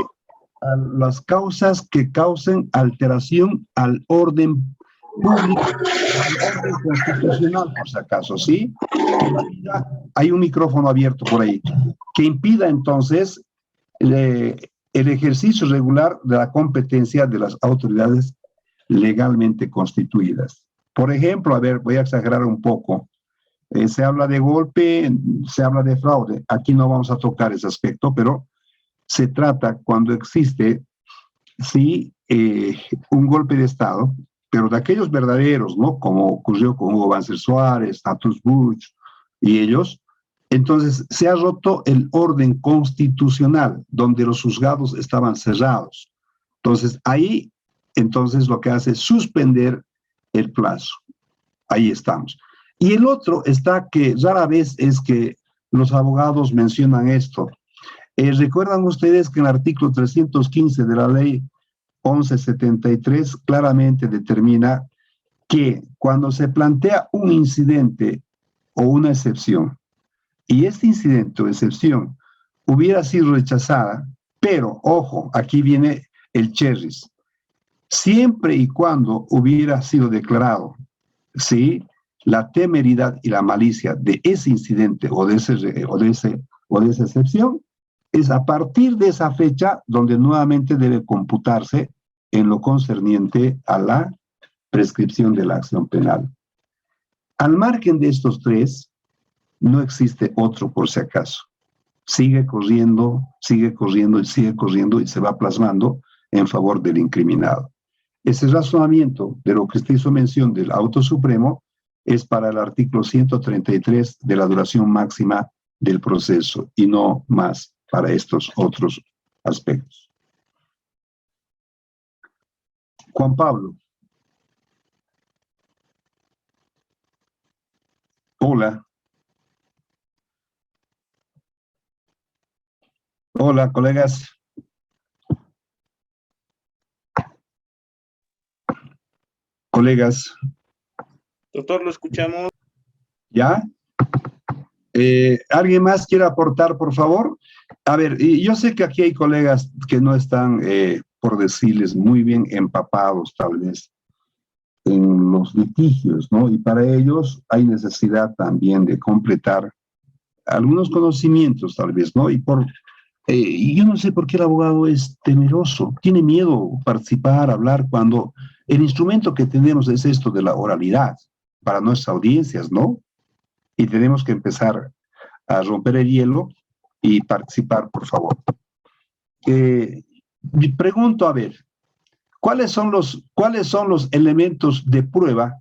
a las causas que causen alteración al orden público, al orden constitucional, por si acaso, ¿sí? Hay un micrófono abierto por ahí, que impida entonces el ejercicio regular de la competencia de las autoridades legalmente constituidas. Por ejemplo, a ver, voy a exagerar un poco. Se habla de golpe, se habla de fraude. Aquí no vamos a tocar ese aspecto, pero se trata cuando existe, sí, un golpe de Estado, pero de aquellos verdaderos, ¿no?, como ocurrió con Hugo Banzer Suárez, Tatus Bush y ellos, Entonces, se ha roto el orden constitucional, donde los juzgados estaban cerrados. Entonces, ahí, entonces, lo que hace es suspender el plazo. Ahí estamos. Y el otro está que rara vez es que los abogados mencionan esto. ¿Recuerdan ustedes que en el artículo 315 de la ley 1173 claramente determina que cuando se plantea un incidente o una excepción, y este incidente o excepción hubiera sido rechazada, pero, ojo, aquí viene el cherries, siempre y cuando hubiera sido declarado, ¿sí?, la temeridad y la malicia de ese incidente o de esa excepción, es a partir de esa fecha donde nuevamente debe computarse en lo concerniente a la prescripción de la acción penal. Al margen de estos tres, no existe otro por si acaso. Sigue corriendo y se va plasmando en favor del incriminado. Ese razonamiento de lo que usted hizo mención del auto supremo es para el artículo 133 de la duración máxima del proceso y no más para estos otros aspectos. Juan Pablo. Hola. Hola, colegas. Colegas. Doctor, lo escuchamos. ¿Ya? ¿Alguien más quiere aportar, por favor? A ver, y yo sé que aquí hay colegas que no están, por decirles, muy bien empapados, tal vez, en los litigios, ¿no? Y para ellos hay necesidad también de completar algunos conocimientos, tal vez, ¿no? Y yo no sé por qué el abogado es temeroso, tiene miedo participar, hablar, cuando el instrumento que tenemos es esto de la oralidad para nuestras audiencias, ¿no? Y tenemos que empezar a romper el hielo y participar, por favor. Pregunto, a ver, ¿cuáles son los elementos de prueba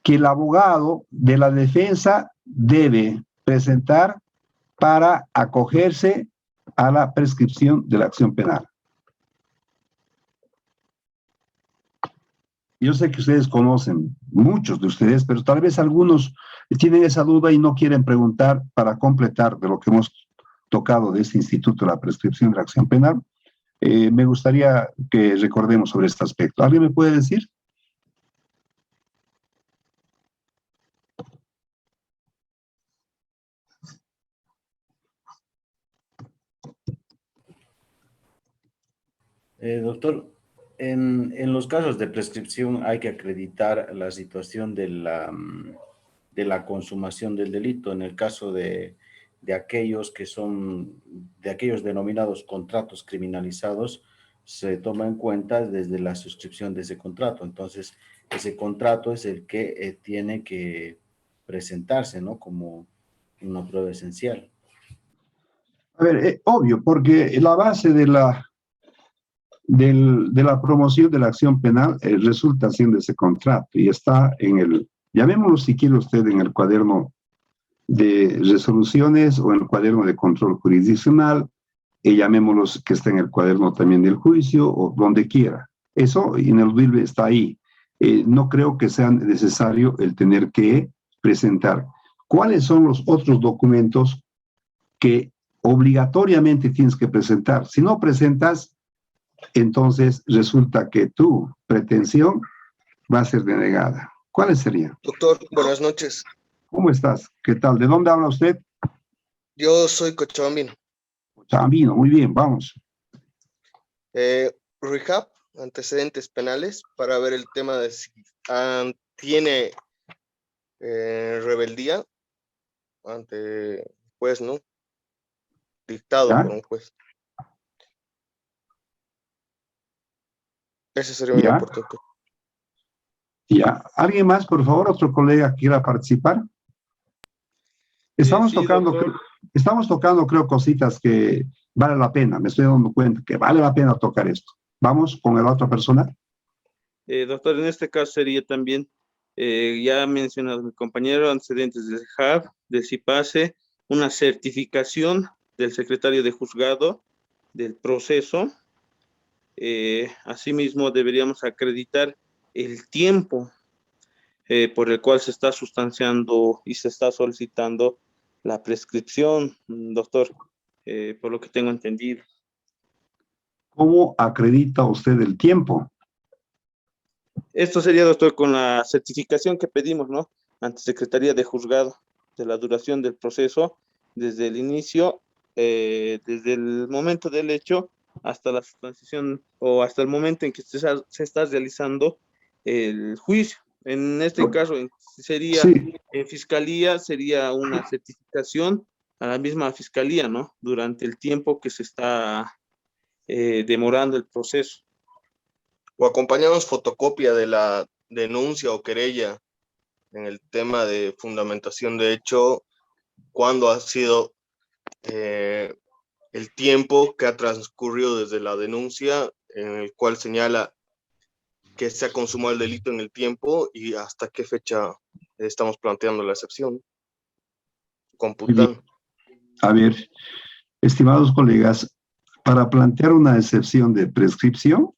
que el abogado de la defensa debe presentar para acogerse a la prescripción de la acción penal? Yo sé que ustedes conocen, muchos de ustedes, pero tal vez algunos tienen esa duda y no quieren preguntar para completar de lo que hemos tocado de este instituto de la prescripción de la acción penal. Me gustaría que recordemos sobre este aspecto. ¿Alguien me puede decir? Doctor, en los casos de prescripción hay que acreditar la situación de la consumación del delito. En el caso de aquellos de aquellos denominados contratos criminalizados, se toma en cuenta desde la suscripción de ese contrato. Entonces, ese contrato es el que tiene que presentarse, ¿no?, como una prueba esencial. A ver, obvio, porque la base de la promoción de la acción penal resulta siendo ese contrato y está llamémoslo si quiere usted, en el cuaderno de resoluciones o en el cuaderno de control jurisdiccional, llamémoslo que está en el cuaderno también del juicio o donde quiera. Eso ineludible está ahí. No creo que sea necesario el tener que presentar. ¿Cuáles son los otros documentos que obligatoriamente tienes que presentar? Si no presentas, entonces resulta que tu pretensión va a ser denegada. ¿Cuáles serían? Doctor, buenas noches. ¿Cómo estás? ¿Qué tal? ¿De dónde habla usted? Yo soy cochabambino. Cochabambino, muy bien, vamos. Rehab, antecedentes penales, para ver el tema de si tiene rebeldía ante juez, ¿no? Dictado ¿Ya? por un juez. Ese sería mi ¿Ya? aporte, doctor. ¿Ya? ¿Alguien más, por favor? ¿Otro colega quiera participar? Estamos Sí, tocando, doctor. creo, cositas que vale la pena. Me estoy dando cuenta que vale la pena tocar esto. ¿Vamos con la otra persona? Doctor, en este caso sería también, ya ha mencionado mi compañero, antecedentes del HAB, de CIPASE, una certificación del secretario de juzgado del proceso. Asimismo, deberíamos acreditar el tiempo por el cual se está sustanciando y se está solicitando la prescripción, doctor, por lo que tengo entendido. ¿Cómo acredita usted el tiempo? Esto sería, doctor, con la certificación que pedimos, ¿no? Ante Secretaría de Juzgado, de la duración del proceso, desde el inicio, desde el momento del hecho, hasta la sustanciación o hasta el momento en que se está realizando el juicio. En este caso sería, Sí. en fiscalía, sería una certificación a la misma fiscalía, ¿no? Durante el tiempo que se está demorando el proceso. O acompañamos fotocopia de la denuncia o querella en el tema de fundamentación de hecho, cuándo ha sido el tiempo que ha transcurrido desde la denuncia, en el cual señala que se ha consumado el delito en el tiempo y hasta qué fecha estamos planteando la excepción. Computando. A ver, estimados colegas, para plantear una excepción de prescripción,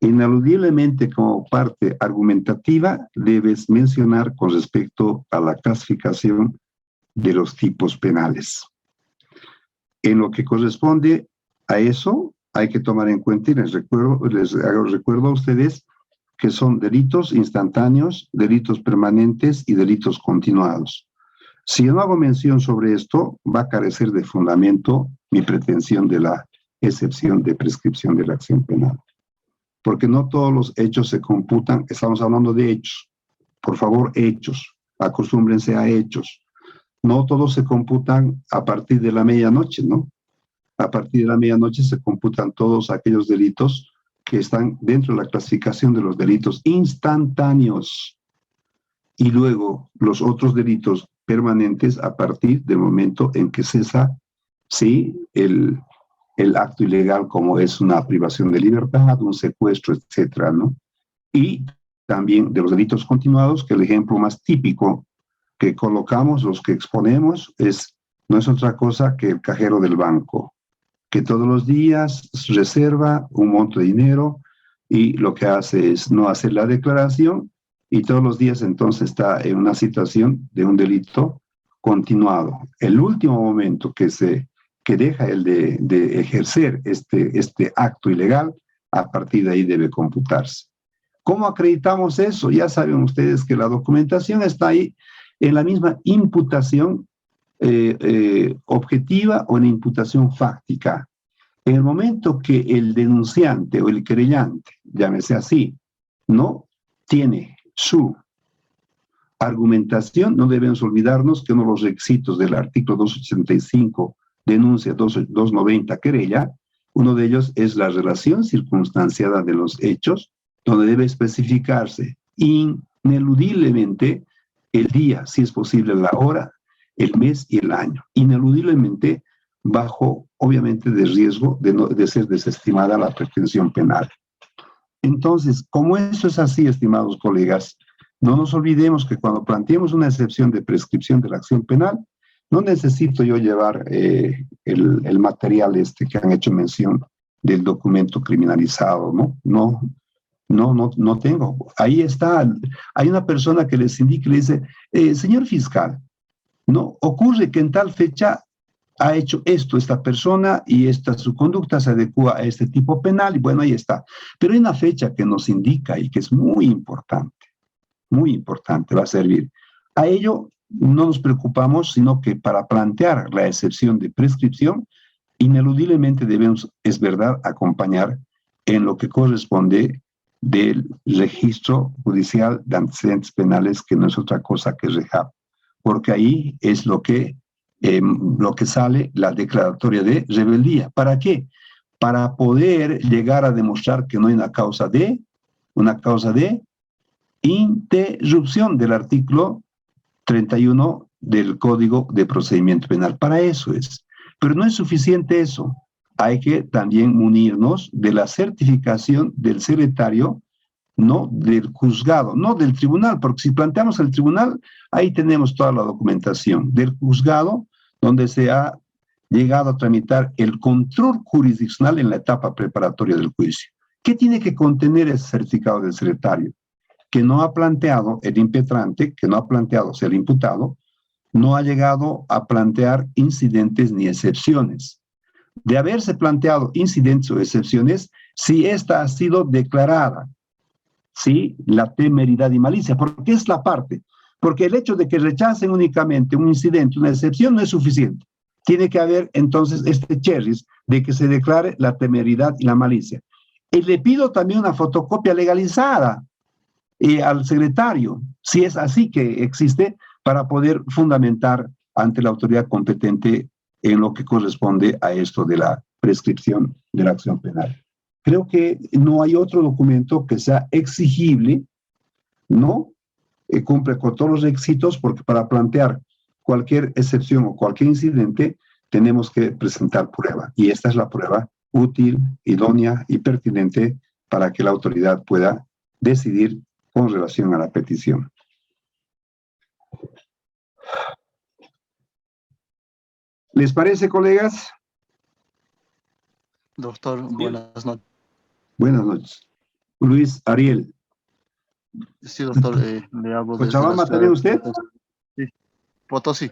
ineludiblemente como parte argumentativa debes mencionar con respecto a la clasificación de los tipos penales. En lo que corresponde a eso, hay que tomar en cuenta, y les recuerdo a ustedes que son delitos instantáneos, delitos permanentes y delitos continuados. Si yo no hago mención sobre esto, va a carecer de fundamento mi pretensión de la excepción de prescripción de la acción penal. Porque no todos los hechos se computan, estamos hablando de hechos. Por favor, hechos, acostúmbrense a hechos. No todos se computan a partir de la medianoche, ¿no? A partir de la medianoche se computan todos aquellos delitos que están dentro de la clasificación de los delitos instantáneos. Y luego los otros delitos permanentes a partir del momento en que cesa, sí, el acto ilegal, como es una privación de libertad, un secuestro, etcétera, ¿no? Y también de los delitos continuados, que el ejemplo más típico que colocamos, los que exponemos, no es otra cosa que el cajero del banco, que todos los días reserva un monto de dinero y lo que hace es no hacer la declaración y todos los días entonces está en una situación de un delito continuado. El último momento que deja el de ejercer este acto ilegal, a partir de ahí debe computarse. ¿Cómo acreditamos eso? Ya saben ustedes que la documentación está ahí en la misma imputación objetiva o en imputación fáctica. En el momento que el denunciante o el querellante, llámese así, no tiene su argumentación, no debemos olvidarnos que uno de los requisitos del artículo 285 denuncia 290 querella, uno de ellos es la relación circunstanciada de los hechos, donde debe especificarse ineludiblemente el día, si es posible la hora, el mes y el año, ineludiblemente bajo, obviamente, de riesgo de ser desestimada la pretensión penal. Entonces, como eso es así, estimados colegas, no nos olvidemos que cuando planteemos una excepción de prescripción de la acción penal, no necesito yo llevar el material que han hecho mención del documento criminalizado, ¿no? No tengo. Ahí está. Hay una persona que les indica y le dice, señor fiscal, no ocurre que en tal fecha ha hecho esto esta persona y su conducta se adecua a este tipo penal y bueno, ahí está. Pero hay una fecha que nos indica y que es muy importante, va a servir. A ello no nos preocupamos, sino que para plantear la excepción de prescripción, ineludiblemente debemos, es verdad, acompañar en lo que corresponde del registro judicial de antecedentes penales, que no es otra cosa que REJAP, porque ahí es lo que sale la declaratoria de rebeldía. ¿Para qué? Para poder llegar a demostrar que no hay una causa de interrupción del artículo 31 del Código de Procedimiento Penal. Para eso es. Pero no es suficiente eso. Hay que también munirnos de la certificación del secretario, no del juzgado, no del tribunal, porque si planteamos el tribunal, ahí tenemos toda la documentación. Del juzgado, donde se ha llegado a tramitar el control jurisdiccional en la etapa preparatoria del juicio. ¿Qué tiene que contener ese certificado del secretario? Que no ha planteado el impetrante, que no ha planteado, o sea, el imputado, no ha llegado a plantear incidentes ni excepciones. De haberse planteado incidentes o excepciones, si esta ha sido declarada, ¿sí? La temeridad y malicia, porque es la parte. Porque el hecho de que rechacen únicamente un incidente, una excepción, no es suficiente. Tiene que haber entonces este cherries de que se declare la temeridad y la malicia. Y le pido también una fotocopia legalizada al secretario, si es así que existe, para poder fundamentar ante la autoridad competente en lo que corresponde a esto de la prescripción de la acción penal. Creo que no hay otro documento que sea exigible, ¿no? Cumple con todos los requisitos, porque para plantear cualquier excepción o cualquier incidente tenemos que presentar prueba, y esta es la prueba útil, idónea y pertinente para que la autoridad pueda decidir con relación a la petición. ¿Les parece, colegas? Doctor, buenas noches. Buenas noches. Luis Ariel. Sí, doctor, le hablo desde ¿Cochabamba también usted? Sí, Potosí.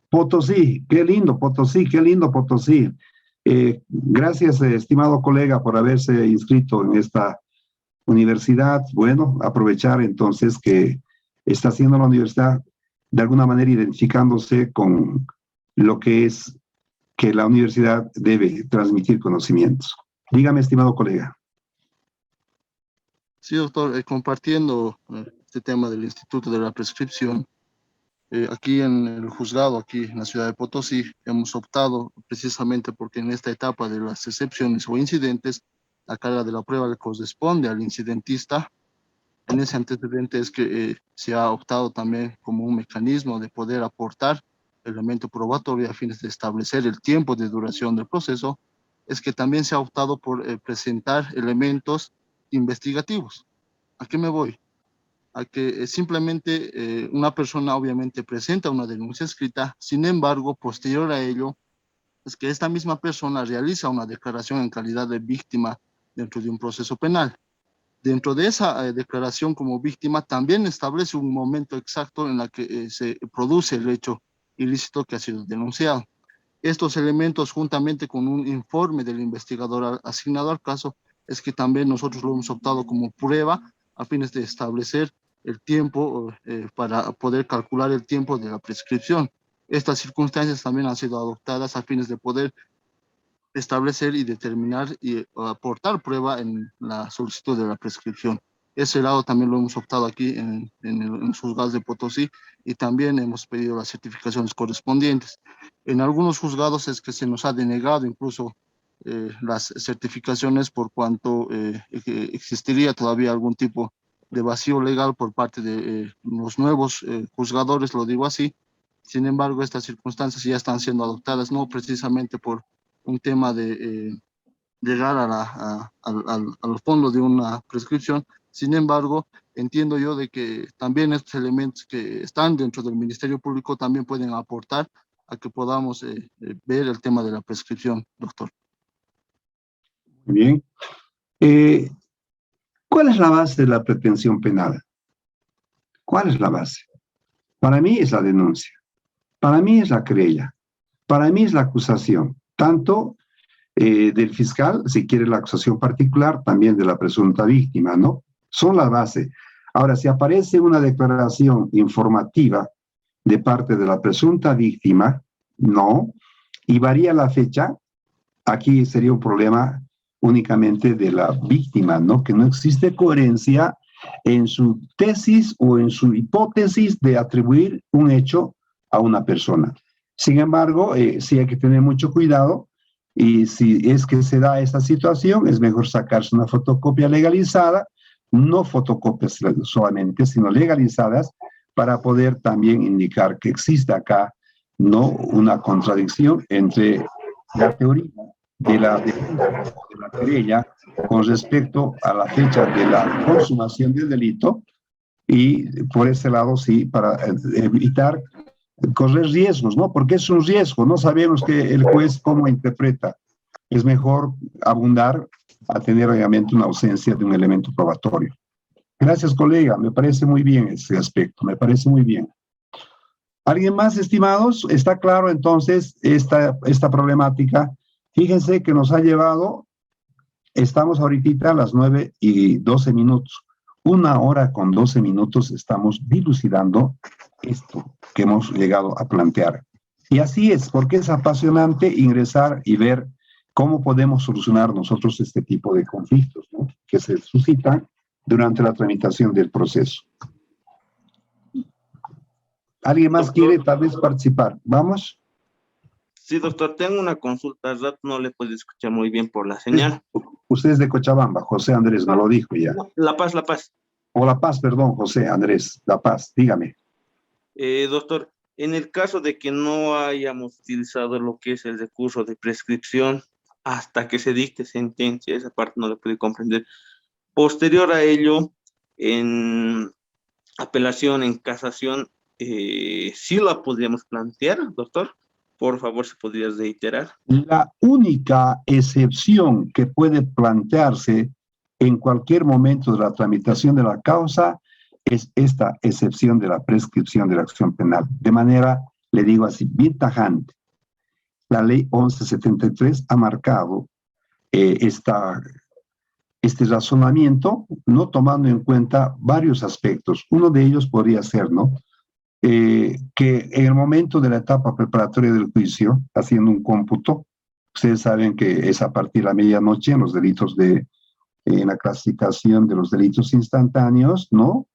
Potosí, qué lindo Potosí, qué lindo Potosí. Gracias, estimado colega, por haberse inscrito en esta universidad. Bueno, aprovechar entonces que está haciendo la universidad de alguna manera identificándose con lo que es que la universidad debe transmitir conocimientos. Dígame, estimado colega. Sí, doctor, compartiendo este tema del Instituto de la Prescripción, aquí en el juzgado, aquí en la ciudad de Potosí, hemos optado precisamente porque en esta etapa de las excepciones o incidentes, la carga de la prueba le corresponde al incidentista. En ese antecedente es que se ha optado también como un mecanismo de poder aportar elemento probatorio a fines de establecer el tiempo de duración del proceso, es que también se ha optado por presentar elementos investigativos. ¿A qué me voy? A que simplemente una persona obviamente presenta una denuncia escrita, sin embargo, posterior a ello, es que esta misma persona realiza una declaración en calidad de víctima dentro de un proceso penal. Dentro de esa declaración como víctima también establece un momento exacto en el que se produce el hecho ilícito que ha sido denunciado. Estos elementos, juntamente con un informe del investigador asignado al caso, es que también nosotros lo hemos optado como prueba a fines de establecer el tiempo para poder calcular el tiempo de la prescripción. Estas circunstancias también han sido adoptadas a fines de poder establecer y determinar y aportar prueba en la solicitud de la prescripción. Ese lado también lo hemos optado aquí en los juzgados de Potosí, y también hemos pedido las certificaciones correspondientes. En algunos juzgados es que se nos ha denegado incluso las certificaciones por cuanto existiría todavía algún tipo de vacío legal por parte de los nuevos juzgadores, lo digo así. Sin embargo, estas circunstancias ya están siendo adoptadas, no precisamente por un tema de llegar al fondo de una prescripción. Sin embargo, entiendo yo de que también estos elementos que están dentro del Ministerio Público también pueden aportar a que podamos ver el tema de la prescripción, doctor. Muy bien. ¿Cuál es la base de la pretensión penal? ¿Cuál es la base? Para mí es la denuncia. Para mí es la querella. Para mí es la acusación. Tanto del fiscal, si quiere la acusación particular, también de la presunta víctima, ¿no? Son la base. Ahora, si aparece una declaración informativa de parte de la presunta víctima, no, y varía la fecha, aquí sería un problema únicamente de la víctima, ¿no? Que no existe coherencia en su tesis o en su hipótesis de atribuir un hecho a una persona. Sin embargo, sí hay que tener mucho cuidado, y si es que se da esta situación, es mejor sacarse una fotocopia legalizada, no fotocopias solamente, sino legalizadas, para poder también indicar que existe acá no una contradicción entre la teoría de la querella con respecto a la fecha de la consumación del delito, y por ese lado sí, para evitar correr riesgos, ¿no? Porque es un riesgo, no sabemos que el juez cómo interpreta. Es mejor abundar a tener obviamente una ausencia de un elemento probatorio. Gracias, colega, me parece muy bien ese aspecto, me parece muy bien. ¿Alguien más, estimados? ¿Está claro entonces esta problemática? Fíjense que nos ha llevado, estamos ahorita a las 9:12. 1 hora con 12 minutos estamos dilucidando esto que hemos llegado a plantear. Y así es, porque es apasionante ingresar y ver cómo podemos solucionar nosotros este tipo de conflictos, ¿no?, que se suscitan durante la tramitación del proceso. ¿Alguien más quiere tal vez participar? ¿Vamos? Sí, doctor, tengo una consulta. Al rato no le puedo escuchar muy bien por la señal. Usted es de Cochabamba, José Andrés, me lo dijo ya. La Paz, La Paz. O La Paz, perdón, José Andrés, La Paz, dígame. Doctor, en el caso de que no hayamos utilizado lo que es el recurso de prescripción hasta que se dicte sentencia, esa parte no la pude comprender. Posterior a ello, en apelación, en casación, ¿sí la podríamos plantear, doctor? Por favor, si podrías reiterar. La única excepción que puede plantearse en cualquier momento de la tramitación de la causa es esta excepción de la prescripción de la acción penal. De manera, le digo así, bien tajante. La ley 1173 ha marcado este razonamiento, no tomando en cuenta varios aspectos. Uno de ellos podría ser, ¿no?, que en el momento de la etapa preparatoria del juicio, haciendo un cómputo, ustedes saben que es a partir de la medianoche en los delitos en la clasificación de los delitos instantáneos, ¿no?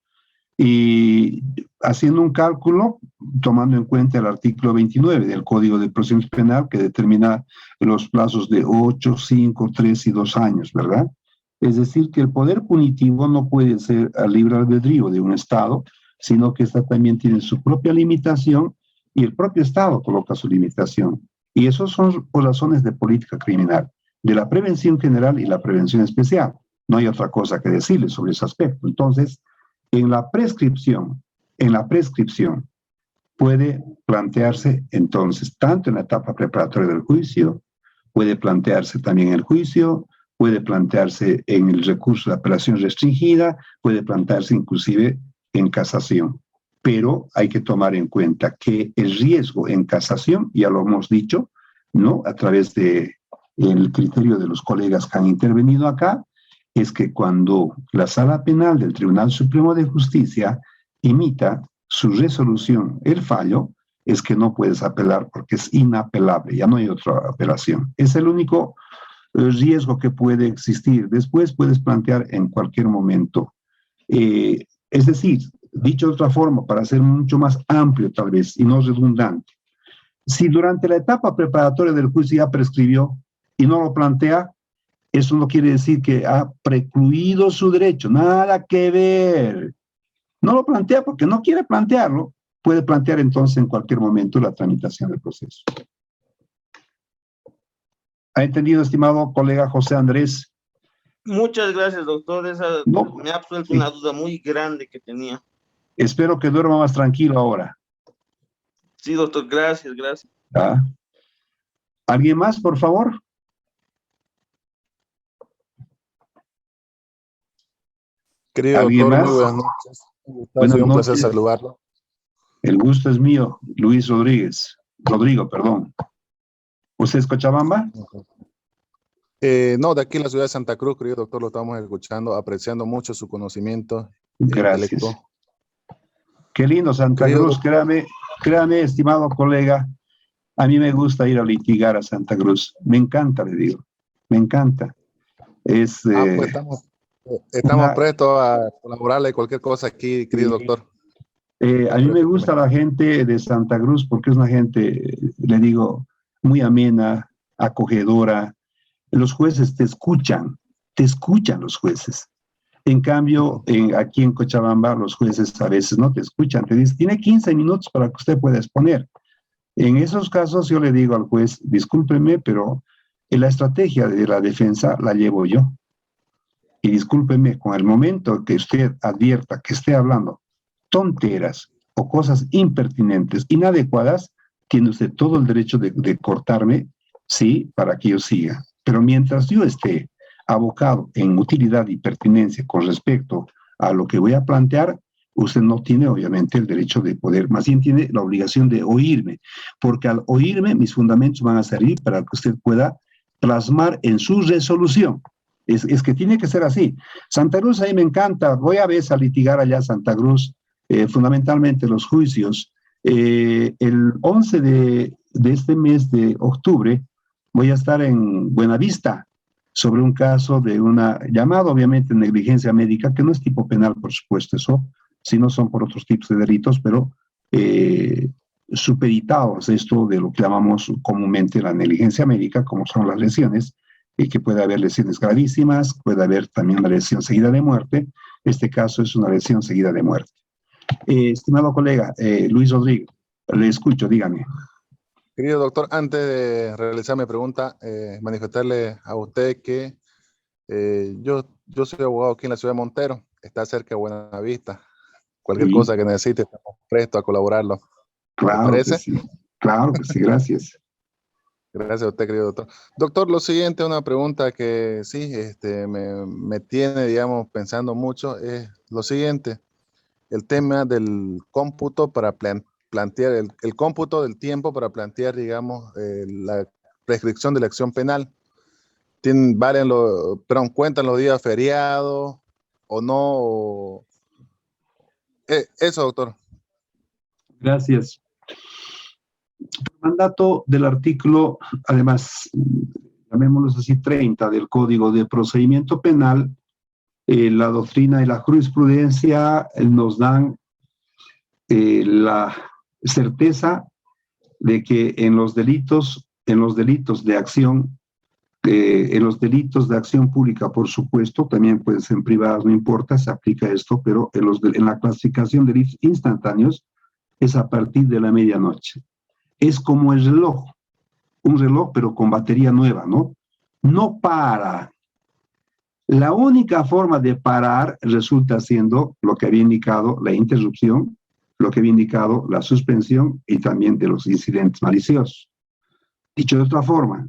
Y haciendo un cálculo, tomando en cuenta el artículo 29 del Código de Procedimiento Penal, que determina los plazos de 8, 5, 3 y 2 años, ¿verdad? Es decir, que el poder punitivo no puede ser al libre albedrío de un Estado, sino que esta también tiene su propia limitación y el propio Estado coloca su limitación. Y esos son por razones de política criminal, de la prevención general y la prevención especial. No hay otra cosa que decirles sobre ese aspecto. Entonces, en la prescripción puede plantearse entonces, tanto en la etapa preparatoria del juicio, puede plantearse también en el juicio, puede plantearse en el recurso de apelación restringida, puede plantearse inclusive en casación. Pero hay que tomar en cuenta que el riesgo en casación, ya lo hemos dicho, ¿no?, a través del criterio de los colegas que han intervenido acá, es que cuando la Sala Penal del Tribunal Supremo de Justicia imita su resolución, el fallo, es que no puedes apelar porque es inapelable, ya no hay otra apelación. Es el único riesgo que puede existir. Después puedes plantear en cualquier momento. Es decir, dicho de otra forma, para ser mucho más amplio tal vez y no redundante, si durante la etapa preparatoria del juicio ya prescribió y no lo plantea, eso no quiere decir que ha precluido su derecho, nada que ver. No lo plantea porque no quiere plantearlo, puede plantear entonces en cualquier momento la tramitación del proceso. ¿Ha entendido, estimado colega José Andrés? Muchas gracias, doctor. Me ha absuelto una duda muy grande que tenía. Espero que duerma más tranquilo ahora. Sí, doctor, gracias. ¿Ah? ¿Alguien más, por favor? Querido ¿Alguien doctor, más? muy buenas noches. Buenas un placer noches. saludarlo. El gusto es mío, Luis Rodrigo, perdón. ¿Usted es Cochabamba? No, de aquí en la ciudad de Santa Cruz, querido doctor, lo estamos escuchando, apreciando mucho su conocimiento. Gracias. Intelecto. Qué lindo Santa Querido Cruz, créame, estimado colega, a mí me gusta ir a litigar a Santa Cruz. Me encanta, le digo, me encanta. Pues estamos prestos a colaborarle cualquier cosa aquí, querido doctor. A mí me gusta la gente de Santa Cruz porque es una gente, le digo, muy amena, acogedora. Los jueces te escuchan los jueces. En cambio, aquí en Cochabamba, los jueces a veces no te escuchan, te dicen, tiene 15 minutos para que usted pueda exponer. En esos casos yo le digo al juez, discúlpeme, pero la estrategia de la defensa la llevo yo. Y discúlpeme, con el momento que usted advierta que esté hablando tonteras o cosas impertinentes, inadecuadas, tiene usted todo el derecho de cortarme, sí, para que yo siga. Pero mientras yo esté abocado en utilidad y pertinencia con respecto a lo que voy a plantear, usted no tiene obviamente el derecho de poder, más bien tiene la obligación de oírme, porque al oírme mis fundamentos van a servir para que usted pueda plasmar en su resolución. Es que tiene que ser así. Santa Cruz, a mí me encanta, voy a veces a litigar allá a Santa Cruz, fundamentalmente los juicios. El 11 de este mes de octubre voy a estar en Buenavista sobre un caso de una llamada, obviamente, negligencia médica, que no es tipo penal, por supuesto, eso, sino son por otros tipos de delitos, pero supeditados esto de lo que llamamos comúnmente la negligencia médica, como son las lesiones, y que puede haber lesiones gravísimas, puede haber también una lesión seguida de muerte. Este caso es una lesión seguida de muerte. Estimado colega, Luis Rodrigo, le escucho, dígame. Querido doctor, antes de realizar mi pregunta, manifestarle a usted que yo soy abogado aquí en la ciudad de Montero, está cerca de Buenavista. Cualquier cosa que necesite, estamos prestos a colaborarlo. Claro que sí, claro que sí, gracias. Gracias a usted, querido doctor. Doctor, lo siguiente, una pregunta que sí me tiene, digamos, pensando mucho, es lo siguiente, el tema del cómputo para plantear, el cómputo del tiempo para plantear, digamos, la prescripción de la acción penal. ¿Cuentan los días feriados o no? Eso, doctor. Gracias. El mandato del artículo, además, llamémoslo así, 30 del Código de Procedimiento Penal, la doctrina y la jurisprudencia nos dan la certeza de que en los delitos de acción, en los delitos de acción pública, por supuesto, también pueden ser privadas, no importa, se aplica esto, pero en la clasificación de delitos instantáneos es a partir de la medianoche. Es como el reloj, un reloj pero con batería nueva, ¿no? No para. La única forma de parar resulta siendo lo que había indicado la interrupción, lo que había indicado la suspensión y también de los incidentes maliciosos. Dicho de otra forma,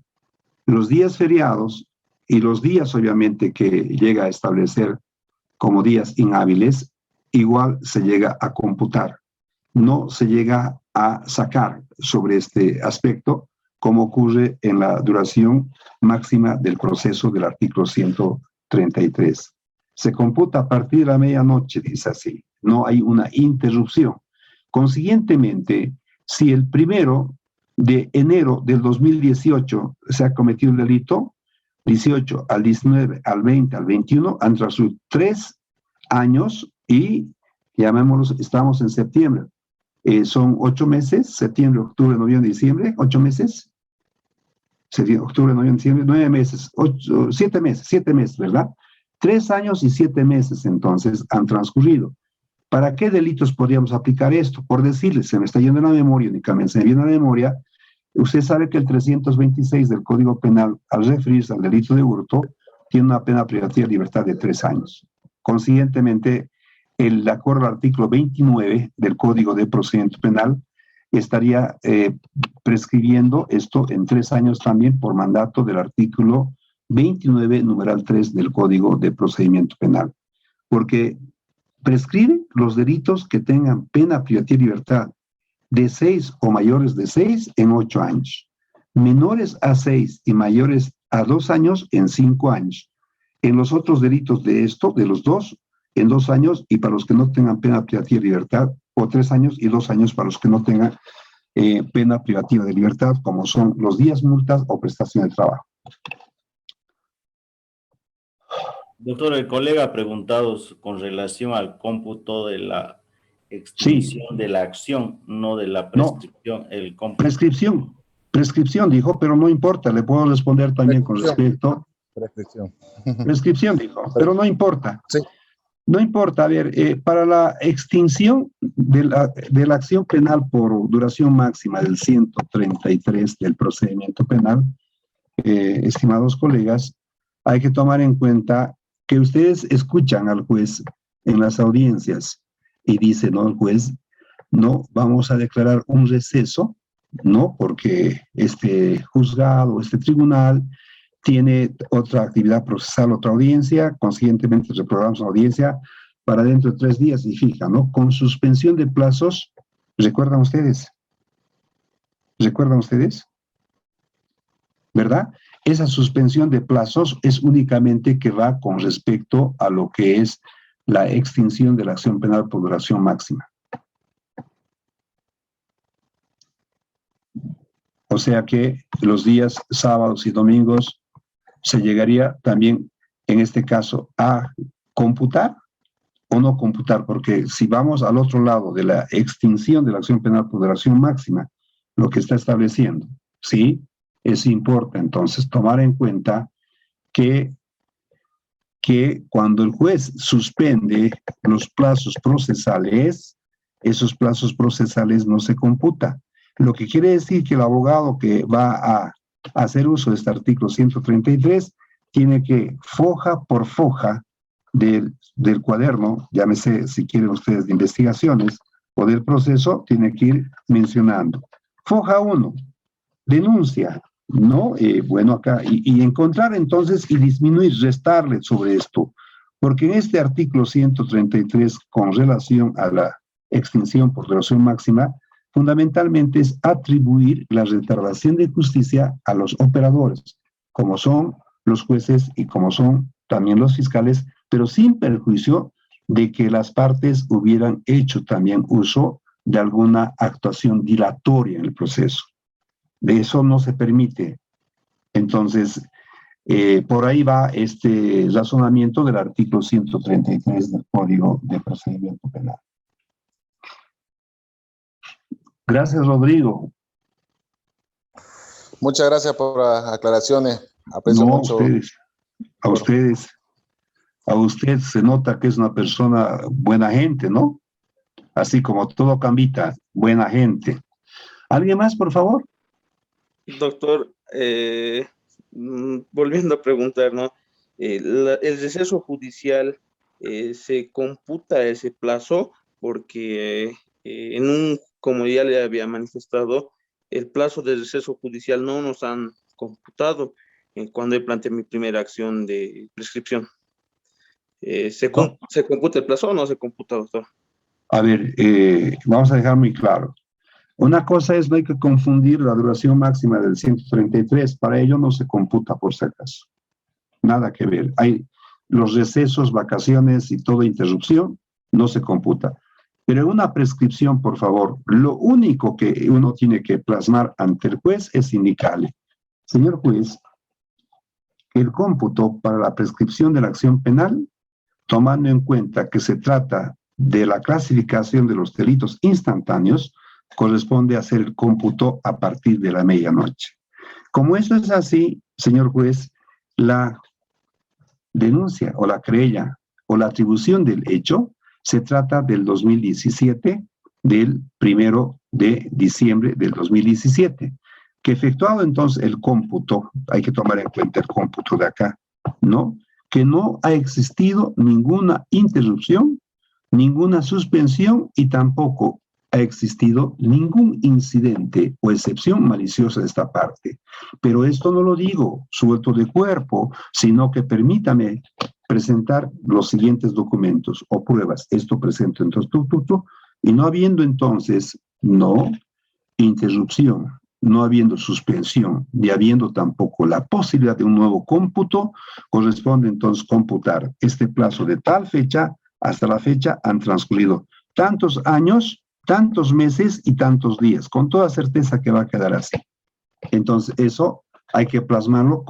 los días feriados y los días obviamente que llega a establecer como días inhábiles, igual se llega a computar. No se llega a sacar sobre este aspecto, como ocurre en la duración máxima del proceso del artículo 133. Se computa a partir de la medianoche, dice así, no hay una interrupción. Consiguientemente, si el 1 de enero del 2018 se ha cometido un delito, 18 al 19, al 20, al 21, han transcurrido 3 años y, llamémoslos, estamos en septiembre. Son 8 meses, septiembre, octubre, noviembre, diciembre, 8 meses. Octubre, noviembre, diciembre, 9 meses, 7 meses, ¿verdad? 3 años y 7 meses entonces han transcurrido. ¿Para qué delitos podríamos aplicar esto? Por decirles, se me está yendo la memoria, únicamente se me viene a la memoria, usted sabe que el 326 del Código Penal, al referirse al delito de hurto, tiene una pena privativa de libertad de 3 años. Consiguientemente, de acuerdo al artículo 29 del Código de Procedimiento Penal, estaría prescribiendo esto en 3 años también por mandato del artículo 29, numeral 3 del Código de Procedimiento Penal. Porque prescribe los delitos que tengan pena privativa de libertad de 6 o mayores de 6 en 8 años, menores a 6 y mayores a 2 años en 5 años. En los otros delitos de los dos, en 2 años, y para los que no tengan pena privativa de libertad, o 3 años y 2 años para los que no tengan pena privativa de libertad, como son los días multas o prestación de trabajo. Doctor, el colega ha preguntado con relación al cómputo de la extinción de la acción, no de la prescripción. No, el cómputo. Prescripción dijo, pero no importa, le puedo responder también con respecto. Prescripción dijo, pero no importa. Sí. No importa, a ver, para la extinción de la acción penal por duración máxima del 133 del procedimiento penal, estimados colegas, hay que tomar en cuenta que ustedes escuchan al juez en las audiencias y dice, ¿no? El juez, no vamos a declarar un receso, no, porque este juzgado, este tribunal tiene otra actividad procesal, otra audiencia, consiguientemente reprogramamos una audiencia para dentro de 3 días y fija, ¿no? Con suspensión de plazos, ¿recuerdan ustedes? ¿Recuerdan ustedes? ¿Verdad? Esa suspensión de plazos es únicamente que va con respecto a lo que es la extinción de la acción penal por duración máxima. O sea que los días sábados y domingos se llegaría también, en este caso, a computar o no computar, porque si vamos al otro lado de la extinción de la acción penal por duración máxima, lo que está estableciendo, ¿sí? Es importante entonces tomar en cuenta que cuando el juez suspende los plazos procesales, esos plazos procesales no se computan. Lo que quiere decir que el abogado que va a hacer uso de este artículo 133 tiene que foja por foja del cuaderno, llámese si quieren ustedes de investigaciones o del proceso, tiene que ir mencionando. Foja 1, denuncia, ¿no? Bueno, acá, y encontrar entonces y disminuir, restarle sobre esto, porque en este artículo 133, con relación a la extinción por duración máxima, fundamentalmente es atribuir la retardación de justicia a los operadores, como son los jueces y como son también los fiscales, pero sin perjuicio de que las partes hubieran hecho también uso de alguna actuación dilatoria en el proceso. De eso no se permite. Entonces, por ahí va este razonamiento del artículo 133 del Código de Procedimiento Penal. Gracias, Rodrigo. Muchas gracias por las aclaraciones. Aprecio No, mucho. A usted se nota que es una persona buena gente, ¿no? Así como todo Cambita, buena gente. ¿Alguien más, por favor? Doctor, volviendo a preguntar, ¿no? El receso judicial, ¿se computa ese plazo? Porque como ya le había manifestado, el plazo de receso judicial no nos han computado cuando he planteado mi primera acción de prescripción. ¿Se computa el plazo o no se computa, doctor? A ver, vamos a dejar muy claro. Una cosa es, no hay que confundir la duración máxima del 133, para ello no se computa por si acaso. Nada que ver. Hay los recesos, vacaciones y toda interrupción, no se computa. Pero en una prescripción, por favor, lo único que uno tiene que plasmar ante el juez es indicarle: señor juez, el cómputo para la prescripción de la acción penal, tomando en cuenta que se trata de la clasificación de los delitos instantáneos, corresponde hacer el cómputo a partir de la medianoche. Como eso es así, señor juez, la denuncia o la querella o la atribución del hecho se trata del 2017, del 1 de diciembre del 2017, que efectuado entonces el cómputo, hay que tomar en cuenta el cómputo de acá, ¿no? Que no ha existido ninguna interrupción, ninguna suspensión y tampoco ha existido ningún incidente o excepción maliciosa de esta parte. Pero esto no lo digo suelto de cuerpo, sino que permítame presentar los siguientes documentos o pruebas. Esto presento entonces, y no habiendo entonces, no interrupción, no habiendo suspensión, ni habiendo tampoco la posibilidad de un nuevo cómputo, corresponde entonces computar este plazo de tal fecha hasta la fecha han transcurrido tantos años, tantos meses y tantos días, con toda certeza que va a quedar así. Entonces, eso hay que plasmarlo,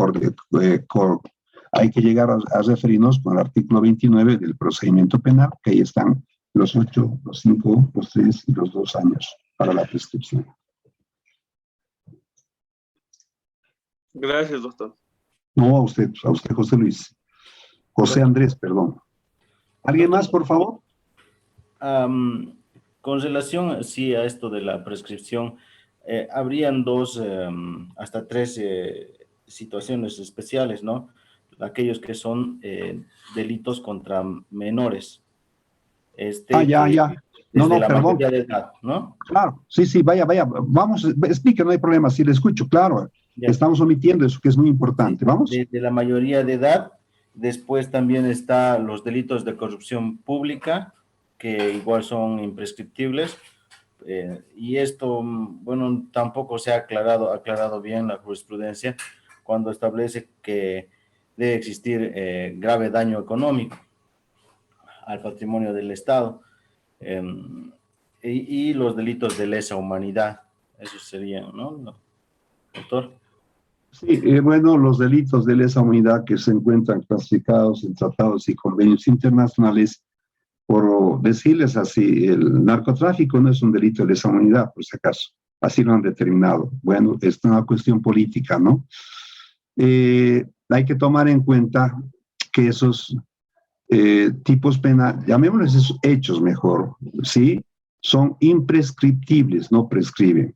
hay que llegar a referirnos con el artículo 29 del procedimiento penal, que ahí están los 8, los 5, los 3 y los 2 años para la prescripción. Gracias, doctor. No, a usted, José Luis. José Andrés, perdón. ¿Alguien más, por favor? Con relación, sí, a esto de la prescripción, habrían hasta tres situaciones especiales, ¿no? Aquellos que son delitos contra menores. Ya. No, desde la perdón. mayoría de edad, ¿no? Claro, sí, vaya, vamos, explique, no hay problema, sí le escucho, claro, Ya. estamos omitiendo eso que es muy importante, vamos. De la mayoría de edad. Después también está los delitos de corrupción pública, que igual son imprescriptibles. Y esto, bueno, tampoco se ha aclarado bien la jurisprudencia cuando establece que debe existir grave daño económico al patrimonio del Estado, y los delitos de lesa humanidad. Eso serían, ¿no, doctor? Sí, bueno, los delitos de lesa humanidad que se encuentran clasificados en tratados y convenios internacionales, por decirles así, el narcotráfico no es un delito de lesa humanidad, por si acaso, así lo han determinado. Bueno, es una cuestión política, ¿no? Hay que tomar en cuenta que esos tipos penales, llamémosles esos hechos mejor, ¿sí? Son imprescriptibles, no prescriben.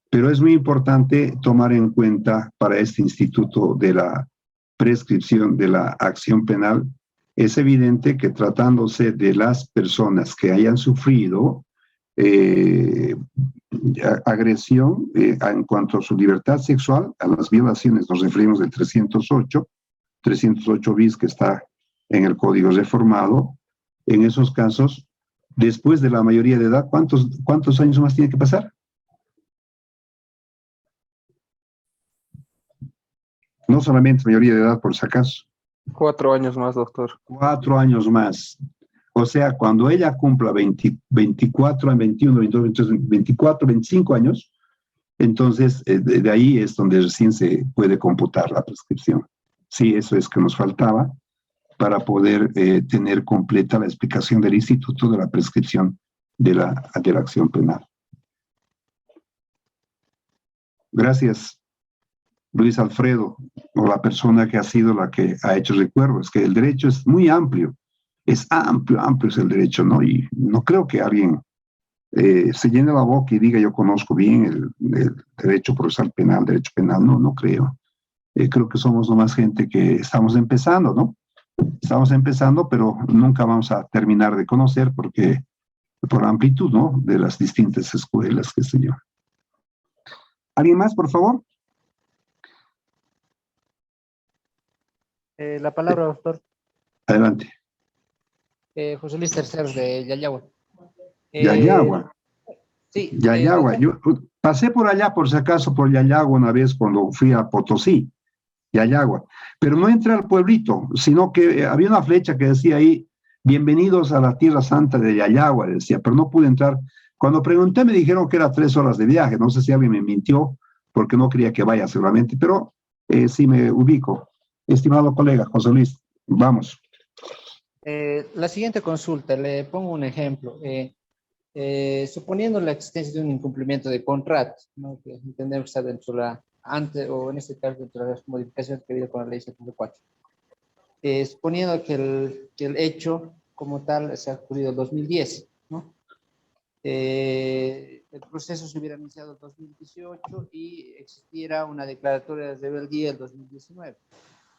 Pero es muy importante tomar en cuenta para este instituto de la prescripción de la acción penal, es evidente que tratándose de las personas que hayan sufrido agresión en cuanto a su libertad sexual, a las violaciones nos referimos del 308 bis que está en el Código Reformado, en esos casos, después de la mayoría de edad, ¿cuántos años más tiene que pasar? No solamente mayoría de edad, por si acaso. 4 años más, doctor. 4 años más. O sea, cuando ella cumpla 24, 21, 22, 23, 24, 25 años, entonces de ahí es donde recién se puede computar la prescripción. Sí, eso es que nos faltaba para poder tener completa la explicación del instituto de la prescripción de la acción penal. Gracias, Luis Alfredo, o la persona que ha sido la que ha hecho recuerdo. Es que el derecho es muy amplio, es amplio es el derecho, ¿no? Y no creo que alguien se llene la boca y diga yo conozco bien el derecho procesal penal, derecho penal, no creo. Creo que somos nomás gente que estamos empezando, ¿no? Estamos empezando, pero nunca vamos a terminar de conocer porque por la amplitud, ¿no? De las distintas escuelas, qué sé yo. ¿Alguien más, por favor? La palabra, doctor. Adelante. José Luis Terceros de Yayagua. Yayagua. Sí. Yayagua. Yo pasé por allá, por si acaso, por Yayagua una vez cuando fui a Potosí, Yayagua. Pero no entré al pueblito, sino que había una flecha que decía ahí, bienvenidos a la Tierra Santa de Yayagua, decía, pero no pude entrar. Cuando pregunté me dijeron que era 3 horas de viaje. No sé si alguien me mintió, porque no quería que vaya seguramente, pero sí me ubico. Estimado colega José Luis, vamos. La siguiente consulta, le pongo un ejemplo. Suponiendo la existencia de un incumplimiento de contrato, ¿no? Que entendemos que está dentro de la, antes, o en este caso dentro de las modificaciones que ha habido con la ley 74. Suponiendo que el hecho como tal se ha ocurrido en 2010, ¿no? El proceso se hubiera iniciado en 2018 y existiera una declaratoria de rebeldía en 2019.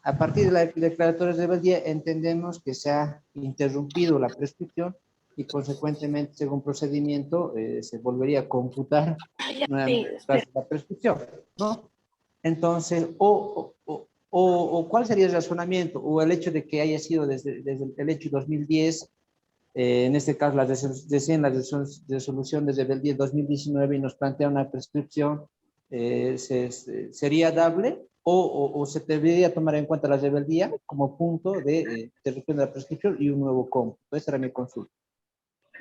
A partir de la declaratoria de rebeldía entendemos que se ha interrumpido la prescripción y consecuentemente, según procedimiento, se volvería a computar nuevamente la prescripción, ¿no? Entonces, ¿cuál sería el razonamiento? O el hecho de que haya sido desde el hecho 2010, en este caso la resolución de rebeldía 2019 y nos plantea una prescripción, ¿sería dable? O se debería tomar en cuenta la rebeldía como punto de interrupción de la prescripción y un nuevo cómputo. Esa era mi consulta.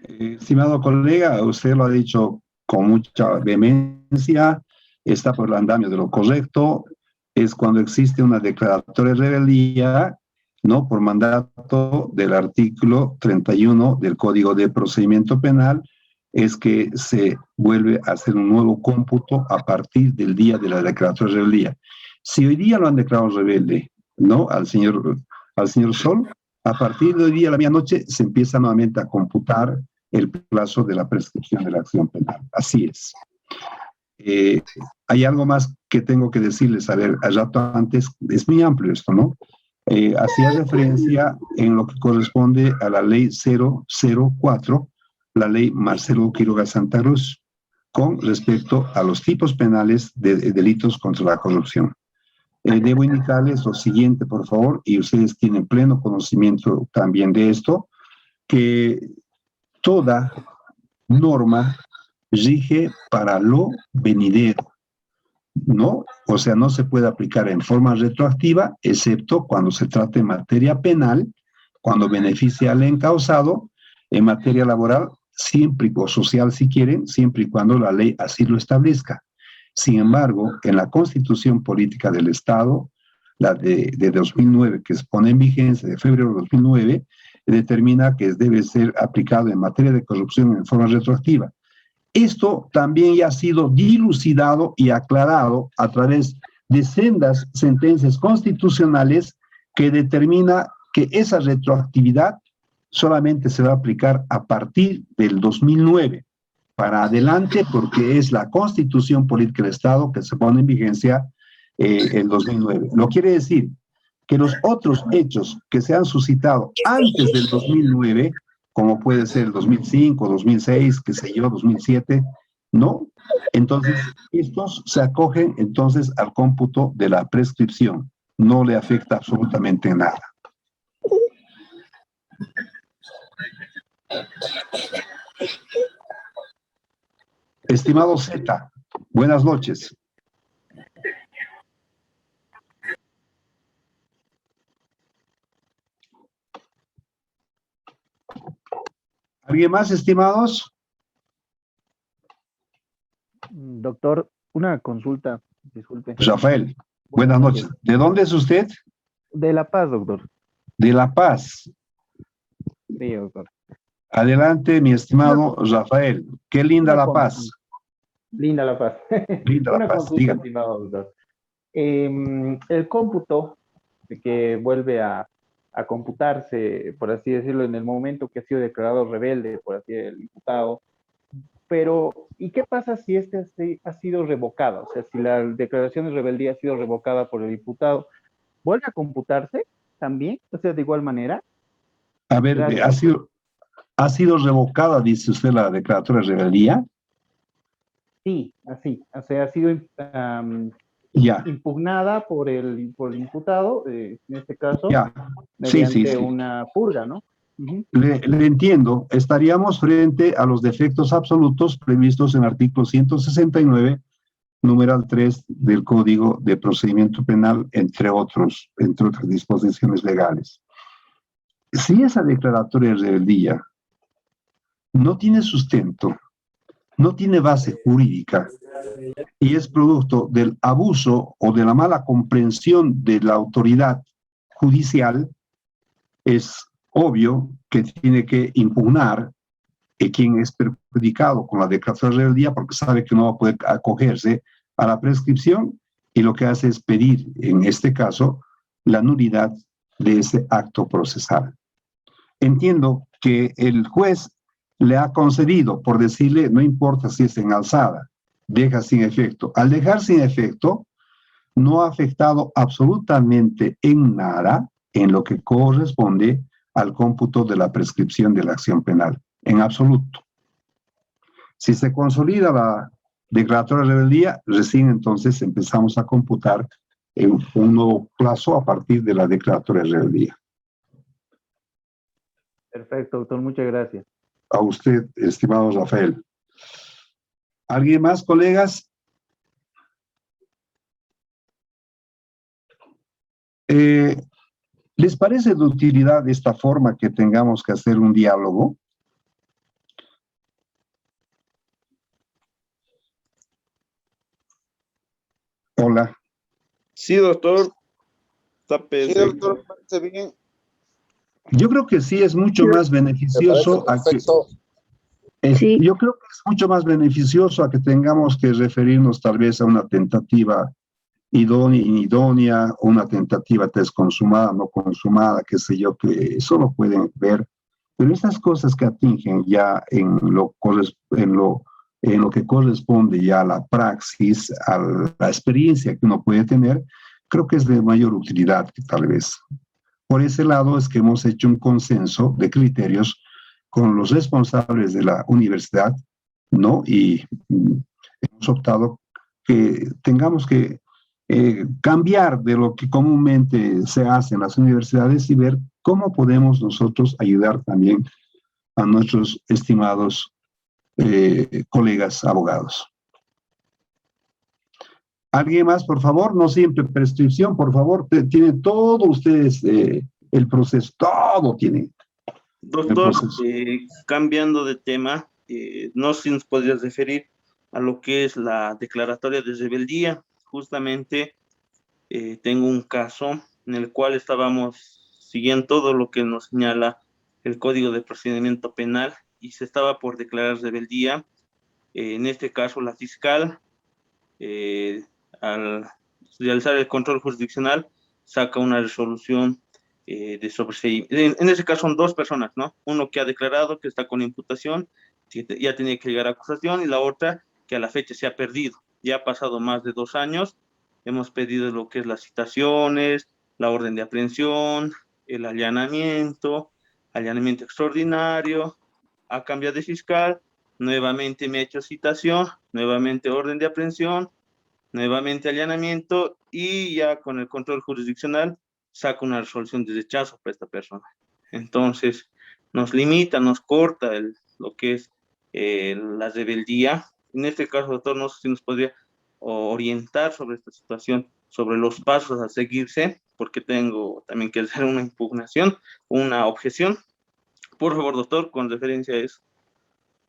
Estimado colega, usted lo ha dicho con mucha vehemencia, está por el andamio de lo correcto, es cuando existe una declaratoria de rebeldía, ¿no? Por mandato del artículo 31 del Código de Procedimiento Penal, es que se vuelve a hacer un nuevo cómputo a partir del día de la declaratoria de rebeldía. Si hoy día lo han declarado rebelde, ¿no? Al señor Sol, a partir de hoy día a la medianoche se empieza nuevamente a computar el plazo de la prescripción de la acción penal. Así es. Hay algo más que tengo que decirles. A ver, al rato antes, es muy amplio esto, ¿no? Hacía referencia en lo que corresponde a la ley 004 la ley Marcelo Quiroga Santa Cruz con respecto a los tipos penales de delitos contra la corrupción. Debo indicarles lo siguiente, por favor, y ustedes tienen pleno conocimiento también de esto, que toda norma rige para lo venidero, ¿no? O sea, no se puede aplicar en forma retroactiva, excepto cuando se trate en materia penal, cuando beneficia al encausado, en materia laboral, siempre, o social si quieren, siempre y cuando la ley así lo establezca. Sin embargo, en la Constitución Política del Estado, la de 2009, que se pone en vigencia de febrero de 2009, determina que debe ser aplicado en materia de corrupción en forma retroactiva. Esto también ya ha sido dilucidado y aclarado a través de sendas sentencias constitucionales que determina que esa retroactividad solamente se va a aplicar a partir del 2009 para adelante, porque es la Constitución Política del Estado que se pone en vigencia el 2009. Lo quiere decir que los otros hechos que se han suscitado antes del 2009, como puede ser el 2005, 2006, qué sé yo, 2007, ¿no? Entonces, estos se acogen entonces al cómputo de la prescripción. No le afecta absolutamente nada. Estimado Z, buenas noches. ¿Alguien más, estimados? Doctor, una consulta, disculpe. Rafael, buenas noches. ¿De dónde es usted? De La Paz, doctor. De La Paz. Sí, doctor. Adelante, mi estimado Rafael. Qué linda La Paz. Linda La Paz. Linda La Una Paz, consulta, dígame. estimado doctor. El cómputo de que vuelve a computarse, por así decirlo, en el momento que ha sido declarado rebelde, por así decirlo, el imputado, pero ¿y qué pasa si este ha sido revocado? O sea, si la declaración de rebeldía ha sido revocada por el imputado, ¿vuelve a computarse también? O sea, de igual manera. A ver, ¿ha sido revocada, dice usted, la declaratoria de rebeldía? Sí, así. O sea, ha sido impugnada por el imputado, en este caso, mediante una purga, ¿no? Le entiendo. Estaríamos frente a los defectos absolutos previstos en el artículo 169, numeral 3 del Código de Procedimiento Penal, entre otras disposiciones legales. Si esa declaratoria de rebeldía no tiene sustento, no tiene base jurídica y es producto del abuso o de la mala comprensión de la autoridad judicial, es obvio que tiene que impugnar quien es perjudicado con la declaración de rebeldía, porque sabe que no va a poder acogerse a la prescripción, y lo que hace es pedir, en este caso, la nulidad de ese acto procesal. Entiendo que el juez le ha concedido, por decirle, no importa si es en alzada, deja sin efecto. Al dejar sin efecto, no ha afectado absolutamente en nada en lo que corresponde al cómputo de la prescripción de la acción penal, en absoluto. Si se consolida la declaratoria de rebeldía, recién entonces empezamos a computar en un nuevo plazo a partir de la declaratoria de rebeldía. Perfecto, doctor, muchas gracias. A usted, estimado Rafael. ¿Alguien más, colegas? ¿Les parece de utilidad esta forma que tengamos que hacer un diálogo? Hola. Sí, doctor. Sí, doctor, parece bien. Yo creo que sí es mucho más beneficioso yo creo que es mucho más beneficioso a que tengamos que referirnos tal vez a una tentativa idónea, o una tentativa test consumada, no consumada, qué sé yo, que eso lo pueden ver. Pero estas cosas que atingen ya en lo que corresponde ya a la praxis, a la experiencia que uno puede tener, creo que es de mayor utilidad que tal vez. Por ese lado es que hemos hecho un consenso de criterios con los responsables de la universidad, ¿no? Y hemos optado que tengamos que cambiar de lo que comúnmente se hace en las universidades y ver cómo podemos nosotros ayudar también a nuestros estimados colegas abogados. ¿Alguien más, por favor? No siempre prescripción, por favor. Tienen todo ustedes el proceso, todo tienen. Doctor, cambiando de tema, no sé si nos podrías referir a lo que es la declaratoria de rebeldía. Justamente tengo un caso en el cual estábamos siguiendo todo lo que nos señala el Código de Procedimiento Penal y se estaba por declarar rebeldía. En este caso, la fiscal, al realizar el control jurisdiccional, saca una resolución de sobreseimiento. En ese caso son dos personas, ¿no? Uno que ha declarado que está con imputación, que ya tenía que llegar a acusación, y la otra que a la fecha se ha perdido. Ya ha pasado más de 2 años, hemos pedido lo que es las citaciones, la orden de aprehensión, el allanamiento extraordinario, ha cambiado de fiscal, nuevamente me ha hecho citación, nuevamente orden de aprehensión, nuevamente allanamiento, y ya con el control jurisdiccional saca una resolución de rechazo para esta persona. Entonces, nos limita, nos corta lo que es la rebeldía. En este caso, doctor, no sé si nos podría orientar sobre esta situación, sobre los pasos a seguirse, porque tengo también que hacer una impugnación, una objeción. Por favor, doctor, con referencia a eso.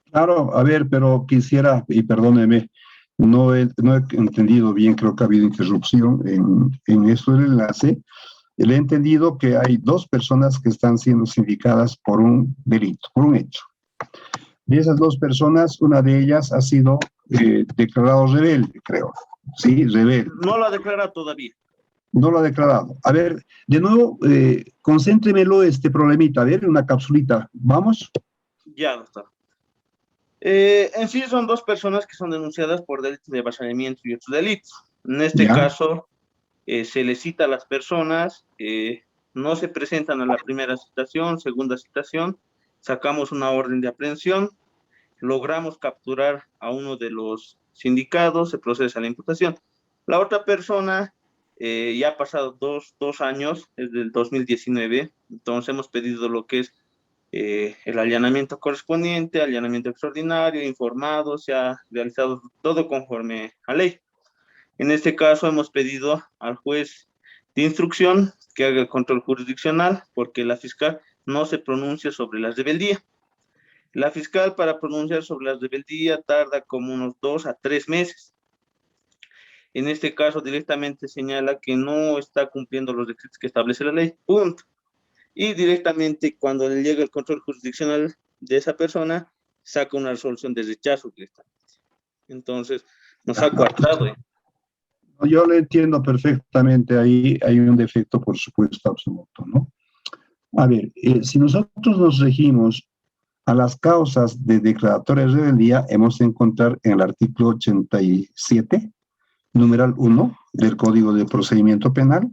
Claro, a ver, pero quisiera, y perdóneme, no he entendido bien, creo que ha habido interrupción en esto del enlace. Le he entendido que hay 2 personas que están siendo sindicadas por un delito, por un hecho. De esas 2 personas, una de ellas ha sido declarado rebelde, creo. Sí, rebelde. No lo ha declarado todavía. No lo ha declarado. A ver, de nuevo, concéntremelo este problemita. A ver, una capsulita. ¿Vamos? Ya, doctor. En sí son 2 personas que son denunciadas por delitos de avasallamiento y otros delitos. En este caso, se les cita a las personas, no se presentan a la primera citación, segunda citación, sacamos una orden de aprehensión, logramos capturar a uno de los sindicados, se procesa la imputación. La otra persona ya ha pasado 2 años, es del 2019, entonces hemos pedido lo que es el allanamiento correspondiente, allanamiento extraordinario, informado, se ha realizado todo conforme a ley. En este caso hemos pedido al juez de instrucción que haga el control jurisdiccional porque la fiscal no se pronuncia sobre la rebeldía. La fiscal para pronunciar sobre la rebeldía tarda como unos 2 a 3 meses. En este caso directamente señala que no está cumpliendo los requisitos que establece la ley, punto. Y directamente cuando le llega el control jurisdiccional de esa persona, saca una resolución de rechazo directamente. Entonces, nos ha coartado. Yo le entiendo perfectamente, ahí hay un defecto, por supuesto, absoluto, ¿no? A ver, si nosotros nos regimos a las causas de declaratoria de rebeldía, hemos de encontrar en el artículo 87, numeral 1 del Código de Procedimiento Penal,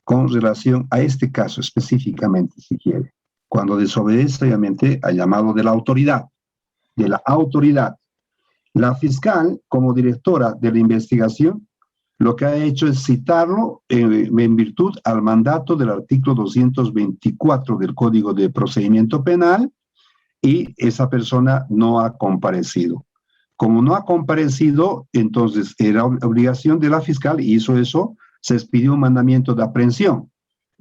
con relación a este caso específicamente, si quiere, cuando desobedece, obviamente, al llamado de la autoridad, La fiscal, como directora de la investigación, lo que ha hecho es citarlo en virtud al mandato del artículo 224 del Código de Procedimiento Penal, y esa persona no ha comparecido. Como no ha comparecido, entonces era obligación de la fiscal, y hizo eso, se expidió un mandamiento de aprehensión,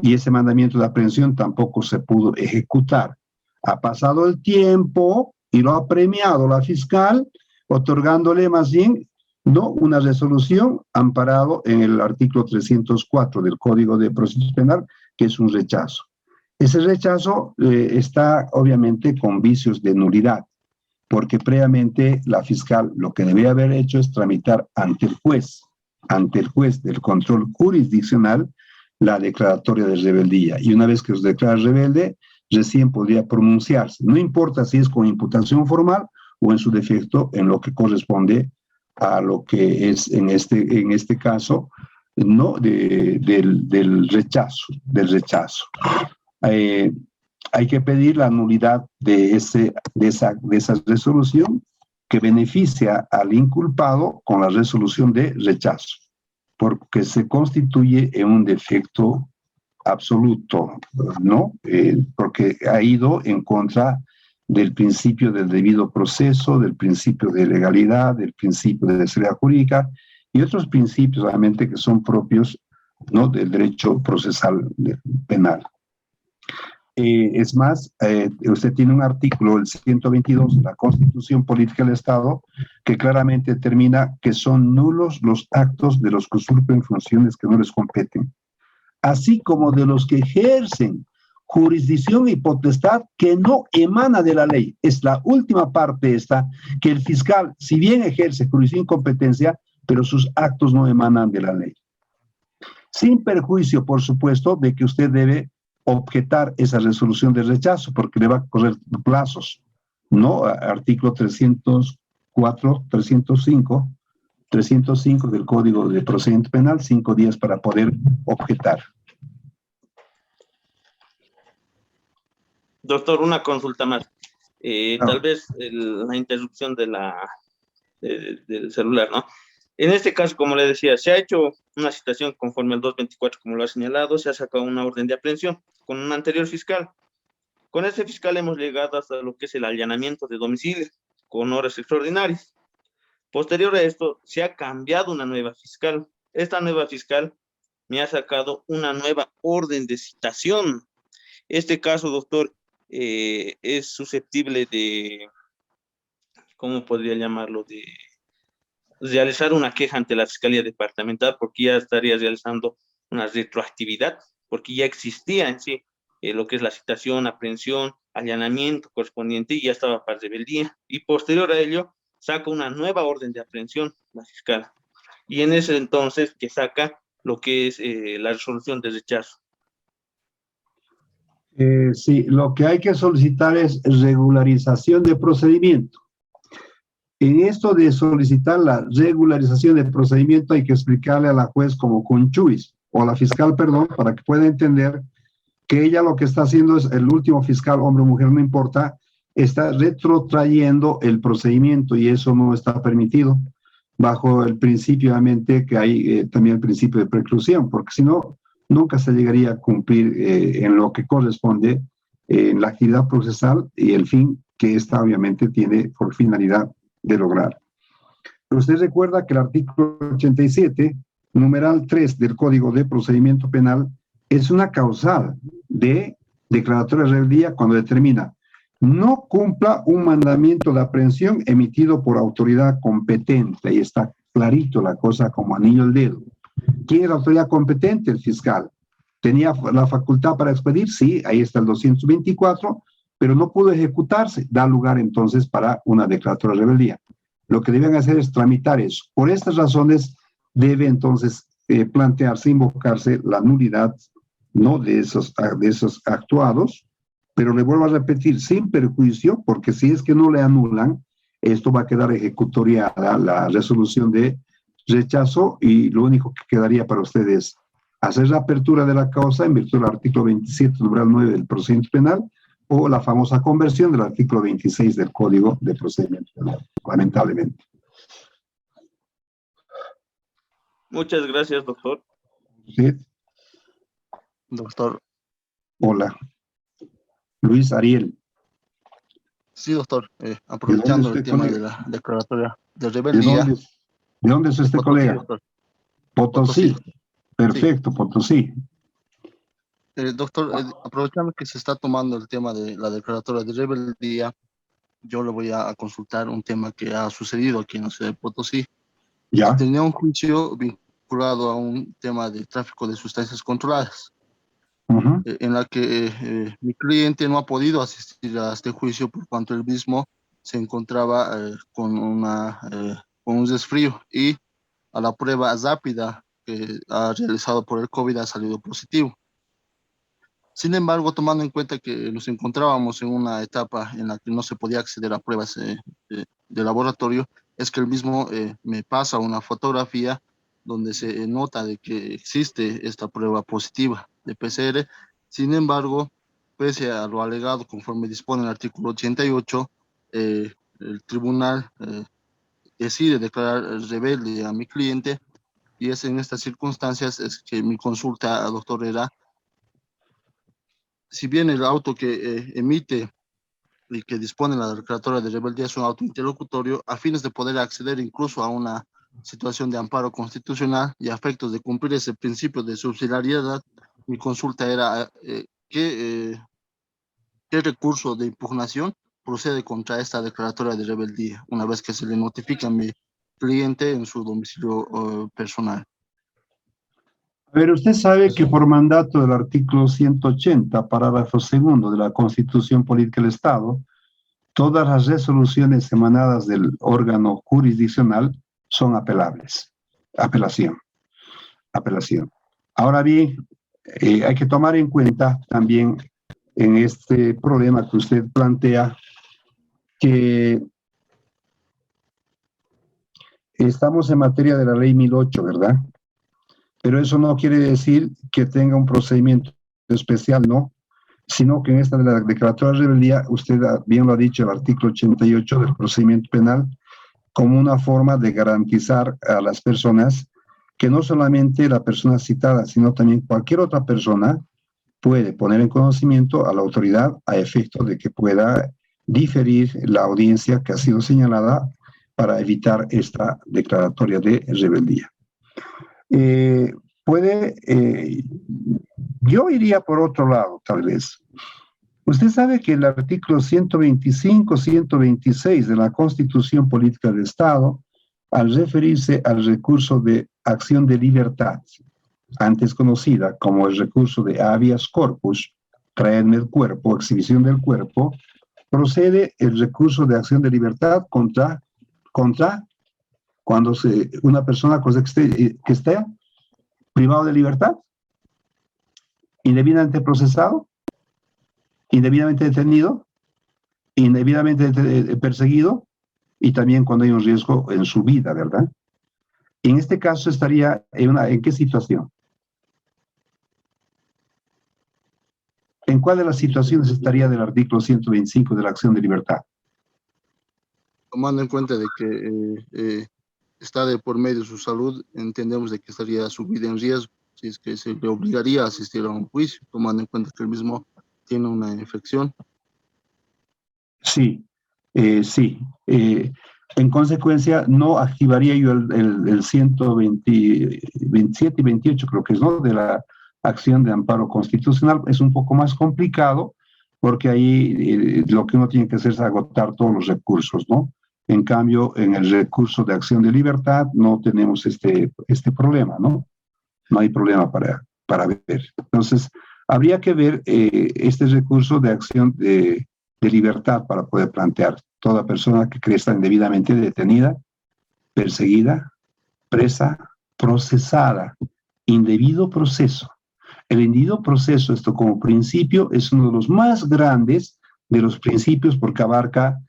y ese mandamiento de aprehensión tampoco se pudo ejecutar. Ha pasado el tiempo y lo ha premiado la fiscal, otorgándole más bien no una resolución amparado en el artículo 304 del Código de Procedimiento Penal, que es un rechazo. Ese rechazo está obviamente con vicios de nulidad, porque previamente la fiscal lo que debía haber hecho es tramitar ante el juez del control jurisdiccional, la declaratoria de rebeldía. Y una vez que se declara rebelde, recién podría pronunciarse. No importa si es con imputación formal o en su defecto en lo que corresponde a lo que es en este caso, no del rechazo. hay que pedir la nulidad de esa resolución que beneficia al inculpado con la resolución de rechazo, porque se constituye en un defecto absoluto, ¿no? Porque ha ido en contra del principio del debido proceso, del principio de legalidad, del principio de seguridad jurídica y otros principios, obviamente, que son propios, ¿no?, del derecho procesal penal. Es más, usted tiene un artículo, el 122 de la Constitución Política del Estado, que claramente determina que son nulos los actos de los que usurpen funciones que no les competen, así como de los que ejercen jurisdicción y potestad que no emana de la ley. Es la última parte esta, que el fiscal, si bien ejerce jurisdicción y competencia, pero sus actos no emanan de la ley. Sin perjuicio, por supuesto, de que usted debe objetar esa resolución de rechazo, porque le va a correr plazos, ¿no? Artículo 304, 305 del Código de Procedimiento Penal, 5 días para poder objetar. Doctor, una consulta más. Tal vez la interrupción del celular, ¿no? En este caso, como le decía, se ha hecho una citación conforme al 224, como lo ha señalado, se ha sacado una orden de aprehensión con un anterior fiscal. Con ese fiscal hemos llegado hasta lo que es el allanamiento de domicilio, con horas extraordinarias. Posterior a esto, se ha cambiado una nueva fiscal. Esta nueva fiscal me ha sacado una nueva orden de citación. Este caso, doctor, es susceptible de, ¿cómo podría llamarlo?, de realizar una queja ante la Fiscalía Departamental, porque ya estaría realizando una retroactividad, porque ya existía en sí lo que es la citación, aprehensión, allanamiento correspondiente, y ya estaba para rebeldía. Y posterior a ello, saca una nueva orden de aprehensión la fiscal. Y en ese entonces que saca lo que es la resolución de rechazo. Sí, lo que hay que solicitar es regularización de procedimiento. En esto de solicitar la regularización de procedimiento hay que explicarle a la juez como conchuis, o a la fiscal, perdón, para que pueda entender que ella lo que está haciendo es, el último fiscal, hombre o mujer, no importa, está retrotrayendo el procedimiento y eso no está permitido bajo el principio, obviamente, que hay también el principio de preclusión, porque si no, nunca se llegaría a cumplir en lo que corresponde en la actividad procesal y el fin que esta obviamente tiene por finalidad de lograr. Usted recuerda que el artículo 87, numeral 3 del Código de Procedimiento Penal, es una causal de declaratoria de rebeldía cuando determina no cumpla un mandamiento de aprehensión emitido por autoridad competente. Ahí está clarito la cosa como anillo al dedo. ¿Quién es la autoridad competente? El fiscal. ¿Tenía la facultad para expedir? Sí, ahí está el 224, pero no pudo ejecutarse. Da lugar entonces para una declaratoria de rebeldía. Lo que deben hacer es tramitar eso. Por estas razones debe entonces plantearse, invocarse la nulidad, ¿no?, de esos actuados, pero le vuelvo a repetir, sin perjuicio, porque si es que no le anulan, esto va a quedar ejecutoriada la resolución de rechazo y lo único que quedaría para ustedes es hacer la apertura de la causa en virtud del artículo 27, numeral 9 del procedimiento penal o la famosa conversión del artículo 26 del Código de Procedimiento Penal, lamentablemente. Muchas gracias, doctor. ¿Sí? Doctor. Hola. Luis Ariel. Sí, doctor. Aprovechando el tema de la declaratoria de rebeldía. ¿De dónde es este colega? Doctor. Potosí. Perfecto, sí. Potosí. Doctor, aprovechando que se está tomando el tema de la declaratoria de rebeldía, yo le voy a consultar un tema que ha sucedido aquí en la ciudad de Potosí. ¿Ya? Tenía un juicio vinculado a un tema de tráfico de sustancias controladas, en la que mi cliente no ha podido asistir a este juicio por cuanto él mismo se encontraba con un resfrío y a la prueba rápida que ha realizado por el COVID ha salido positivo. Sin embargo, tomando en cuenta que nos encontrábamos en una etapa en la que no se podía acceder a pruebas de laboratorio, es que él mismo me pasa una fotografía donde se nota de que existe esta prueba positiva de PCR. Sin embargo, pese a lo alegado conforme dispone el artículo 88, el tribunal decide declarar rebelde a mi cliente, y es en estas circunstancias es que mi consulta, doctor, era, si bien el auto que emite y que dispone la declaratoria de rebeldía es un auto interlocutorio, a fines de poder acceder incluso a una situación de amparo constitucional y a efectos de cumplir ese principio de subsidiariedad, mi consulta era ¿qué recurso de impugnación procede contra esta declaratoria de rebeldía una vez que se le notifica a mi cliente en su domicilio personal? A ver, usted sabe que por mandato del artículo 180, parágrafo segundo de la Constitución Política del Estado, todas las resoluciones emanadas del órgano jurisdiccional son apelables. Apelación. Ahora bien, hay que tomar en cuenta también en este problema que usted plantea que estamos en materia de la ley 1008, ¿verdad? Pero eso no quiere decir que tenga un procedimiento especial, ¿no? Sino que en esta de la declaratoria de rebeldía, usted bien lo ha dicho, el artículo 88 del procedimiento penal, como una forma de garantizar a las personas que no solamente la persona citada, sino también cualquier otra persona puede poner en conocimiento a la autoridad a efecto de que pueda diferir la audiencia que ha sido señalada para evitar esta declaratoria de rebeldía. Yo iría por otro lado, tal vez. Usted sabe que el artículo 125, 126 de la Constitución Política del Estado, al referirse al recurso de acción de libertad, antes conocida como el recurso de habeas corpus, traerme el cuerpo, exhibición del cuerpo, procede el recurso de acción de libertad contra cuando una persona que esté privado de libertad, indebidamente procesado, indebidamente detenido, indebidamente perseguido, y también cuando hay un riesgo en su vida, ¿verdad? En este caso estaría ¿en qué situación? ¿En cuál de las situaciones estaría del artículo 125 de la acción de libertad? Tomando en cuenta de que está de por medio su salud, entendemos de que estaría su vida en riesgo, si es que se le obligaría a asistir a un juicio, tomando en cuenta que el mismo tiene una infección. Sí, sí. En consecuencia, no activaría yo el 127 y 28, creo que es, ¿no?, de la acción de amparo constitucional. Es un poco más complicado, porque ahí lo que uno tiene que hacer es agotar todos los recursos, ¿no? En cambio, en el recurso de acción de libertad no tenemos este problema, ¿no? No hay problema para ver. Entonces, habría que ver este recurso de acción de libertad para poder plantear toda persona que cree estar indebidamente detenida, perseguida, presa, procesada, indebido proceso. El indebido proceso, esto como principio, es uno de los más grandes de los principios porque abarca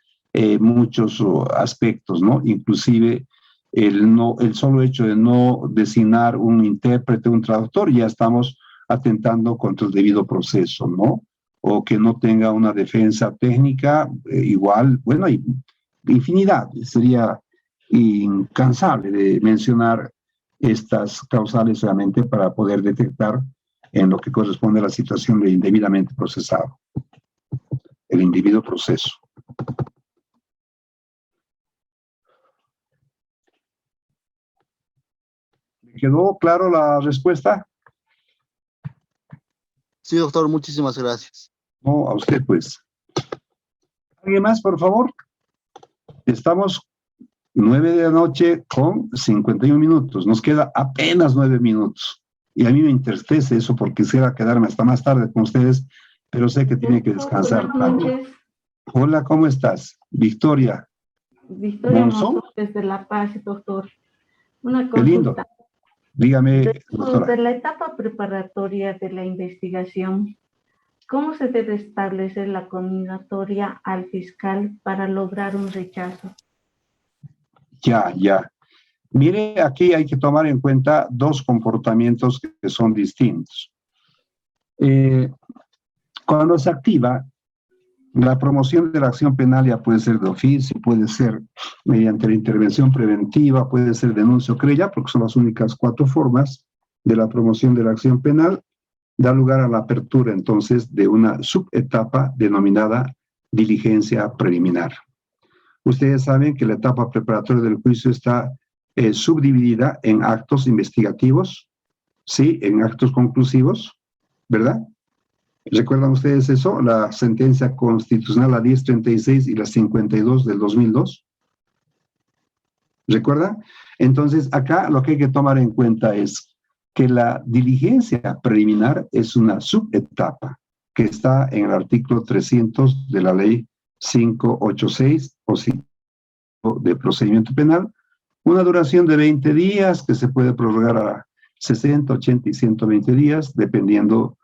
muchos aspectos, ¿no? Inclusive el solo hecho de no designar un intérprete, un traductor, ya estamos atentando contra el debido proceso, ¿no? O que no tenga una defensa técnica, igual, bueno, hay infinidad. Sería incansable de mencionar estas causales realmente para poder detectar en lo que corresponde a la situación de indebidamente procesado, el individuo proceso. ¿Quedó claro la respuesta? Sí, doctor, muchísimas gracias. No, a usted pues. ¿Alguien más, por favor? Estamos 9 de la noche con 51 minutos. Nos queda apenas 9 minutos. Y a mí me entristece eso porque quisiera quedarme hasta más tarde con ustedes, pero sé que tiene que descansar. Buenas noches. Hola, ¿cómo estás? Victoria. Victoria Monzón. Monzón desde La Paz, doctor. Una Qué lindo. consulta. Dígame, doctora. De la etapa preparatoria de la investigación, ¿cómo se debe establecer la conminatoria al fiscal para lograr un rechazo? Ya. Mire, aquí hay que tomar en cuenta dos comportamientos que son distintos. Cuando se activa, la promoción de la acción penal ya puede ser de oficio, puede ser mediante la intervención preventiva, puede ser denuncia o querella, porque son las únicas 4 formas de la promoción de la acción penal, da lugar a la apertura entonces de una subetapa denominada diligencia preliminar. Ustedes saben que la etapa preparatoria del juicio está subdividida en actos investigativos, ¿sí? En actos conclusivos, ¿verdad? ¿Recuerdan ustedes eso? La sentencia constitucional, la 1036 y la 52 del 2002. ¿Recuerdan? Entonces, acá lo que hay que tomar en cuenta es que la diligencia preliminar es una subetapa que está en el artículo 300 de la ley 586 o 5 de procedimiento penal, una duración de 20 días que se puede prorrogar a 60, 80 y 120 días, dependiendo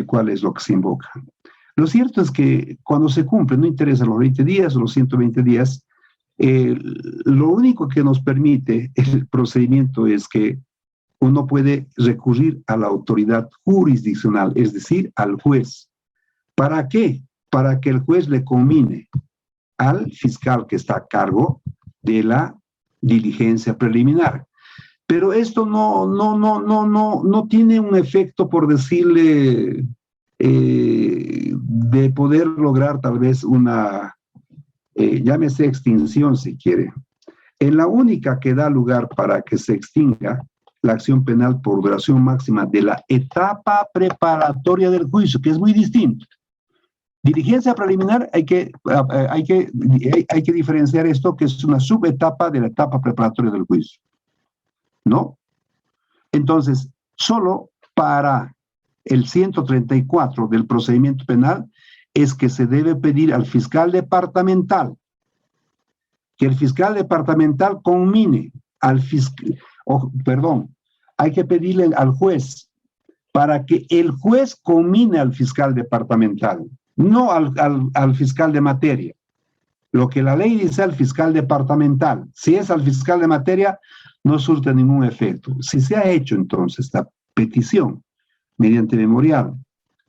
cuál es lo que se invoca. Lo cierto es que cuando se cumple, no interesa los 20 días o los 120 días, lo único que nos permite el procedimiento es que uno puede recurrir a la autoridad jurisdiccional, es decir, al juez. ¿Para qué? Para que el juez le conmine al fiscal que está a cargo de la diligencia preliminar. Pero esto no tiene un efecto, por decirle, de poder lograr tal vez una, llámese extinción si quiere. En la única que da lugar para que se extinga la acción penal por duración máxima de la etapa preparatoria del juicio, que es muy distinto. Diligencia preliminar, hay que diferenciar esto, que es una subetapa de la etapa preparatoria del juicio, ¿no? Entonces, solo para el 134 del procedimiento penal es que se debe pedir al fiscal departamental, que el fiscal departamental conmine al fiscal, hay que pedirle al juez para que el juez conmine al fiscal departamental, no al fiscal de materia. Lo que la ley dice al fiscal departamental, si es al fiscal de materia, no surte ningún efecto. Si se ha hecho entonces esta petición mediante memorial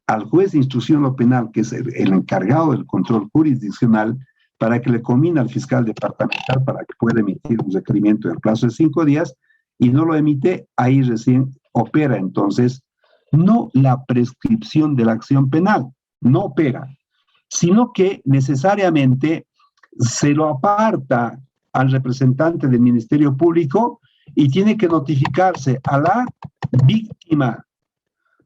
al juez de instrucción lo penal, que es el encargado del control jurisdiccional, para que le conmine al fiscal departamental para que pueda emitir un requerimiento en el plazo de 5 días, y no lo emite, ahí recién opera entonces no la prescripción de la acción penal, no opera, sino que necesariamente se lo aparta al representante del Ministerio Público y tiene que notificarse a la víctima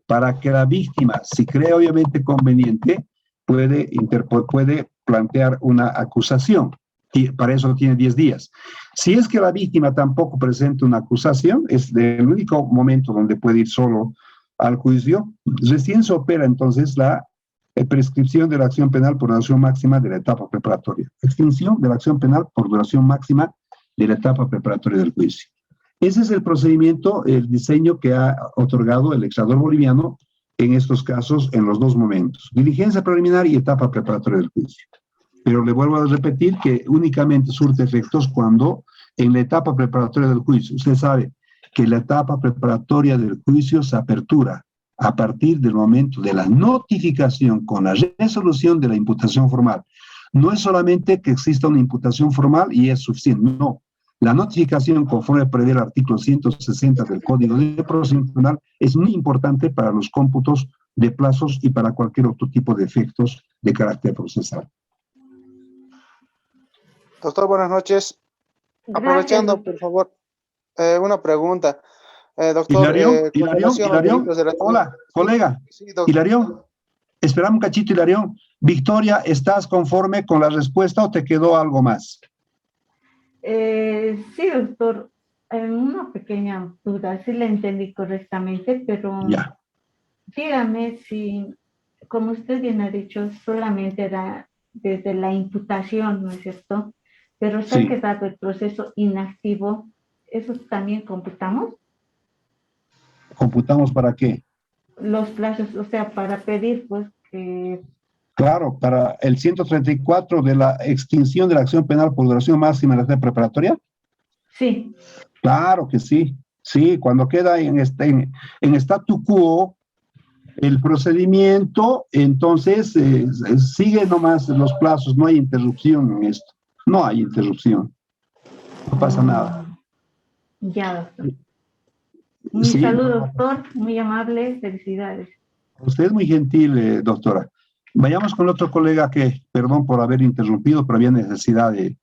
para que la víctima, si cree obviamente conveniente, puede plantear una acusación. Y para eso tiene 10 días. Si es que la víctima tampoco presenta una acusación, es el único momento donde puede ir solo al juicio, recién se opera entonces la prescripción de la acción penal por duración máxima de la etapa preparatoria. Extinción de la acción penal por duración máxima de la etapa preparatoria del juicio. Ese es el procedimiento, el diseño que ha otorgado el legislador boliviano en estos casos, en los 2 momentos. Diligencia preliminar y etapa preparatoria del juicio. Pero le vuelvo a repetir que únicamente surte efectos cuando en la etapa preparatoria del juicio. Usted sabe que la etapa preparatoria del juicio se apertura a partir del momento de la notificación con la resolución de la imputación formal. No es solamente que exista una imputación formal y es suficiente, no. La notificación, conforme prevé el artículo 160 del Código de Procedimiento Penal, es muy importante para los cómputos de plazos y para cualquier otro tipo de efectos de carácter procesal. Doctor, buenas noches. Gracias. Aprovechando, por favor, una pregunta. Doctor, Hilarión, hola, colega. Sí, doctor. Hilarión, esperamos un cachito, Hilarión. Victoria, ¿estás conforme con la respuesta o te quedó algo más? Sí, doctor, una pequeña duda, sí la entendí correctamente, pero Ya. dígame si, como usted bien ha dicho, solamente era desde la imputación, ¿no es cierto? Pero se ha quedado el proceso inactivo, ¿eso también computamos? ¿Computamos para qué? Los plazos, o sea, para pedir, pues, que... Claro, para el 134 de la extinción de la acción penal por duración máxima de la etapa preparatoria. Sí. Claro que sí. Sí, cuando queda en statu quo el procedimiento, entonces, sigue nomás los plazos, no hay interrupción en esto. No hay interrupción. No pasa nada. Ya, doctor. Un Sí, saludo, doctor. Muy amable. Felicidades. usted es muy gentil, doctora. Vayamos con el otro colega que, perdón por haber interrumpido, pero había necesidad de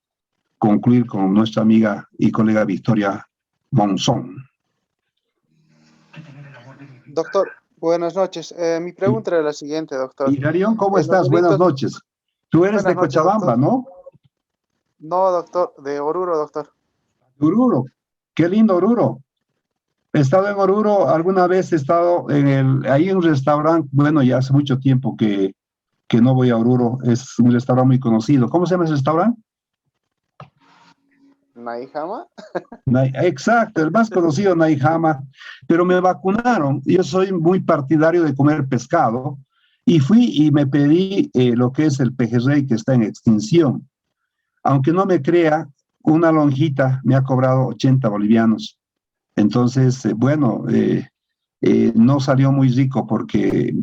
concluir con nuestra amiga y colega Victoria Monzón. Doctor, buenas noches. Mi pregunta era la siguiente, doctor. Hilarión, ¿cómo Los estás? Buenas delitos... noches. Tú eres Buenas de noches, Cochabamba, doctor. ¿no? No, doctor, de Oruro, doctor. Oruro. Qué lindo Oruro. He estado en Oruro, alguna vez he estado ahí en un restaurante, bueno, ya hace mucho tiempo que no voy a Oruro, es un restaurante muy conocido. ¿Cómo se llama ese restaurante? ¿Naijama? Exacto, el más conocido, Naijama, pero me vacunaron. Yo soy muy partidario de comer pescado y fui y me pedí lo que es el pejerrey que está en extinción. Aunque no me crea, una lonjita me ha cobrado 80 bolivianos. Entonces, bueno, no salió muy rico porque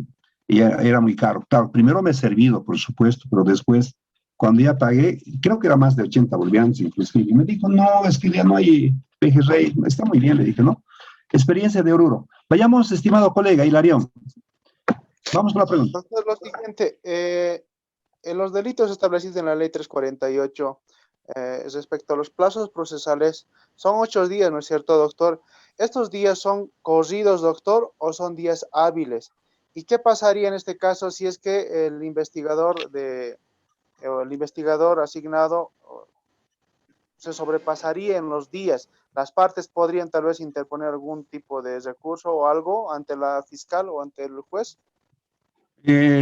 ya era muy caro. Claro, primero me he servido, por supuesto, pero después, cuando ya pagué, creo que era más de 80 bolivianos inclusive, y me dijo, no, es que ya no hay pejerrey. Está muy bien, le dije, ¿no? Experiencia de Oruro. Vayamos, estimado colega Hilarión. Vamos con la pregunta. Doctor, lo siguiente, en los delitos establecidos en la ley 348, respecto a los plazos procesales, son 8 días, ¿no es cierto, doctor? ¿Estos días son corridos, doctor, o son días hábiles? ¿Y qué pasaría en este caso si es que el investigador asignado se sobrepasaría en los días? ¿Las partes podrían tal vez interponer algún tipo de recurso o algo ante la fiscal o ante el juez?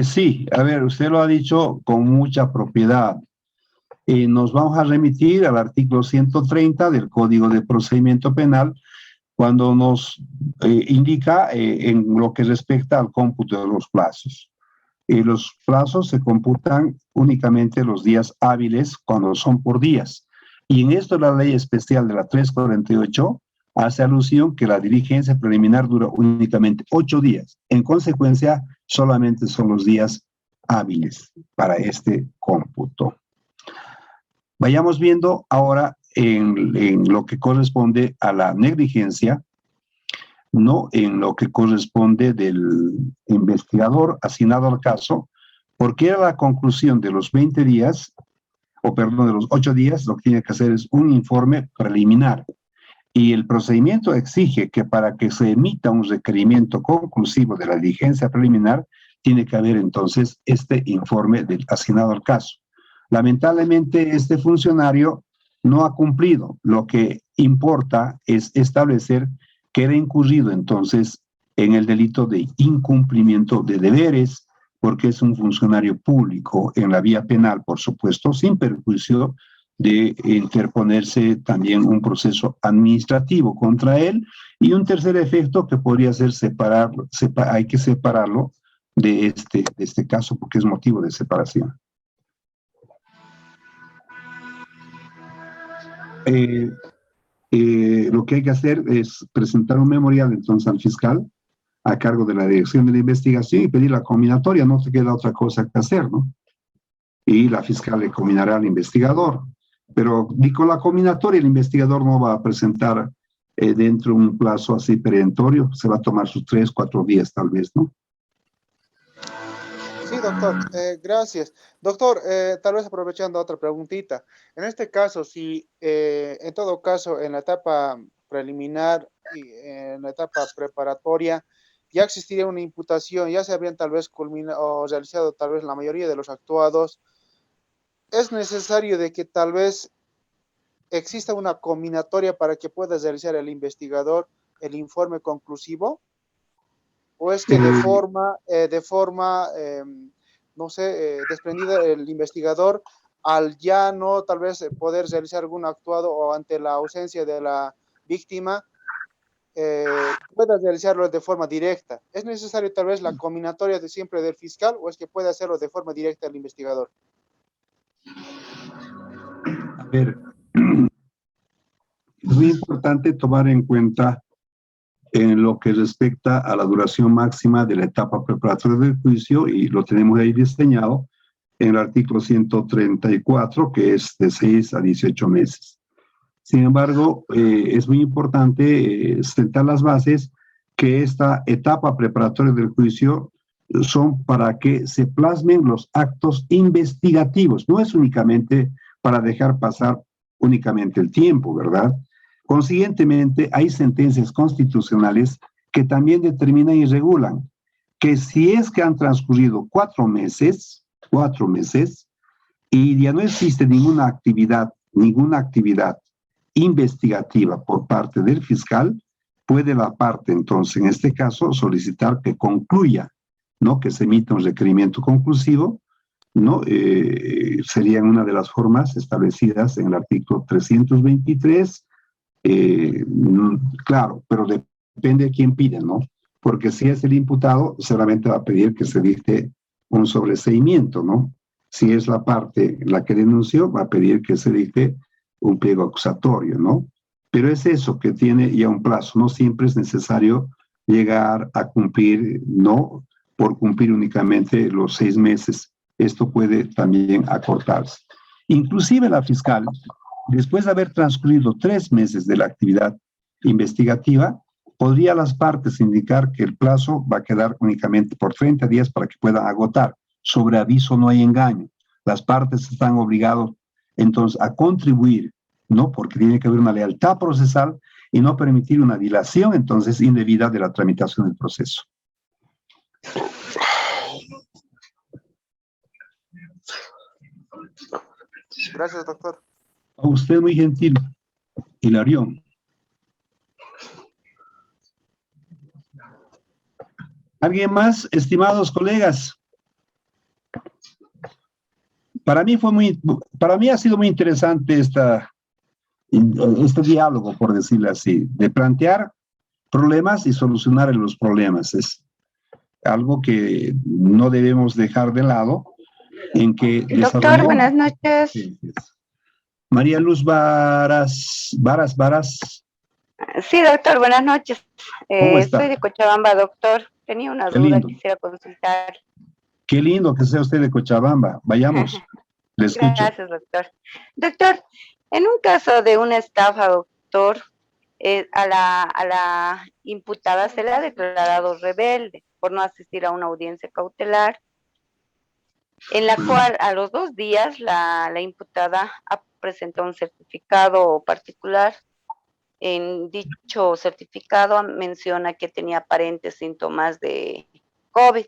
Sí, a ver, usted lo ha dicho con mucha propiedad. Nos vamos a remitir al artículo 130 del Código de Procedimiento Penal cuando nos indica en lo que respecta al cómputo de los plazos. Los plazos se computan únicamente los días hábiles cuando son por días. Y en esto la ley especial de la 348 hace alusión que la diligencia preliminar dura únicamente 8 días. En consecuencia, solamente son los días hábiles para este cómputo. Vayamos viendo ahora en lo que corresponde a la negligencia, no en lo que corresponde del investigador asignado al caso, porque era la conclusión de los 20 días, o perdón, de los 8 días, lo que tiene que hacer es un informe preliminar. Y el procedimiento exige que para que se emita un requerimiento conclusivo de la diligencia preliminar, tiene que haber entonces este informe del asignado al caso. Lamentablemente, este funcionario no ha cumplido. Lo que importa es establecer que era incurrido entonces en el delito de incumplimiento de deberes, porque es un funcionario público en la vía penal, por supuesto, sin perjuicio de interponerse también un proceso administrativo contra él. Y un tercer efecto que podría ser hay que separarlo de este caso, porque es motivo de separación. Lo que hay que hacer es presentar un memorial entonces al fiscal a cargo de la dirección de la investigación y pedir la combinatoria, no te queda otra cosa que hacer, ¿no? Y la fiscal le combinará al investigador, pero ni con la combinatoria el investigador no va a presentar dentro de un plazo así perentorio, se va a tomar sus 3, 4 días tal vez, ¿no? Sí, doctor, gracias. Doctor, tal vez aprovechando otra preguntita. En este caso, si en todo caso en la etapa preliminar y en la etapa preparatoria ya existiría una imputación, ya se habrían tal vez culminado o realizado tal vez la mayoría de los actuados, ¿es necesario de que tal vez exista una combinatoria para que pueda realizar el investigador el informe conclusivo? ¿O es que de forma no sé, desprendida el investigador, al ya no tal vez poder realizar algún actuado o ante la ausencia de la víctima, pueda realizarlo de forma directa? ¿Es necesario tal vez la combinatoria de siempre del fiscal o es que puede hacerlo de forma directa el investigador? A ver, es muy importante tomar en cuenta en lo que respecta a la duración máxima de la etapa preparatoria del juicio, y lo tenemos ahí diseñado en el artículo 134, que es de 6 a 18 meses. Sin embargo, es muy importante sentar las bases que esta etapa preparatoria del juicio son para que se plasmen los actos investigativos. No es únicamente para dejar pasar únicamente el tiempo, ¿verdad? Consiguientemente, hay sentencias constitucionales que también determinan y regulan que si es que han transcurrido 4 meses, y ya no existe ninguna actividad investigativa por parte del fiscal, puede la parte, entonces, en este caso, solicitar que concluya, ¿no? Que se emita un requerimiento conclusivo, ¿no? Serían una de las formas establecidas en el artículo 323. Claro, pero depende de quién pide, ¿no? Porque si es el imputado, solamente va a pedir que se dicte un sobreseimiento, ¿no? Si es la parte la que denunció, va a pedir que se dicte un pliego acusatorio, ¿no? Pero es eso que tiene ya un plazo, no siempre es necesario llegar a cumplir, no por cumplir únicamente los 6 meses, esto puede también acortarse. Inclusive la fiscal, después de haber transcurrido 3 meses de la actividad investigativa, podría a las partes indicar que el plazo va a quedar únicamente por 30 días para que puedan agotar. Sobre aviso no hay engaño. Las partes están obligadas entonces a contribuir, ¿no? Porque tiene que haber una lealtad procesal y no permitir una dilación entonces indebida de la tramitación del proceso. Gracias, doctor. A usted muy gentil, Hilarión. ¿Alguien más, estimados colegas? Para mí ha sido muy interesante este diálogo, por decirlo así, de plantear problemas y solucionar los problemas. Es algo que no debemos dejar de lado, en que... Doctor, buenas noches. María Luz Varas. Sí, doctor, buenas noches. ¿Cómo está? Soy de Cochabamba, doctor. Tenía una duda, quisiera consultar. Qué lindo que sea usted de Cochabamba. Vayamos, le escucho. Gracias, doctor. Doctor, en un caso de una estafa, doctor, a la imputada se le ha declarado rebelde por no asistir a una audiencia cautelar, en la cual a los 2 días la imputada presentó un certificado particular. En dicho certificado menciona que tenía aparentes síntomas de COVID.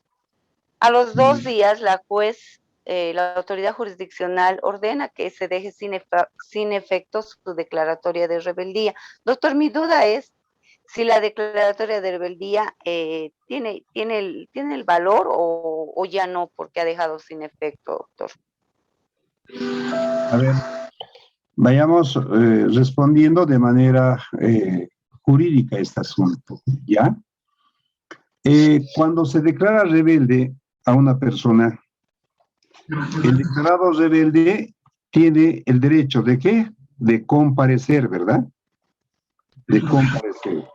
A los 2 días la juez, la autoridad jurisdiccional ordena que se deje sin efecto su declaratoria de rebeldía. Doctor, mi duda es si la declaratoria de rebeldía tiene el valor o ya no, porque ha dejado sin efecto, doctor. A ver, vayamos respondiendo de manera jurídica a este asunto, ¿ya? Cuando se declara rebelde a una persona, el declarado rebelde tiene el derecho ¿de qué? De comparecer, ¿verdad? De comparecer.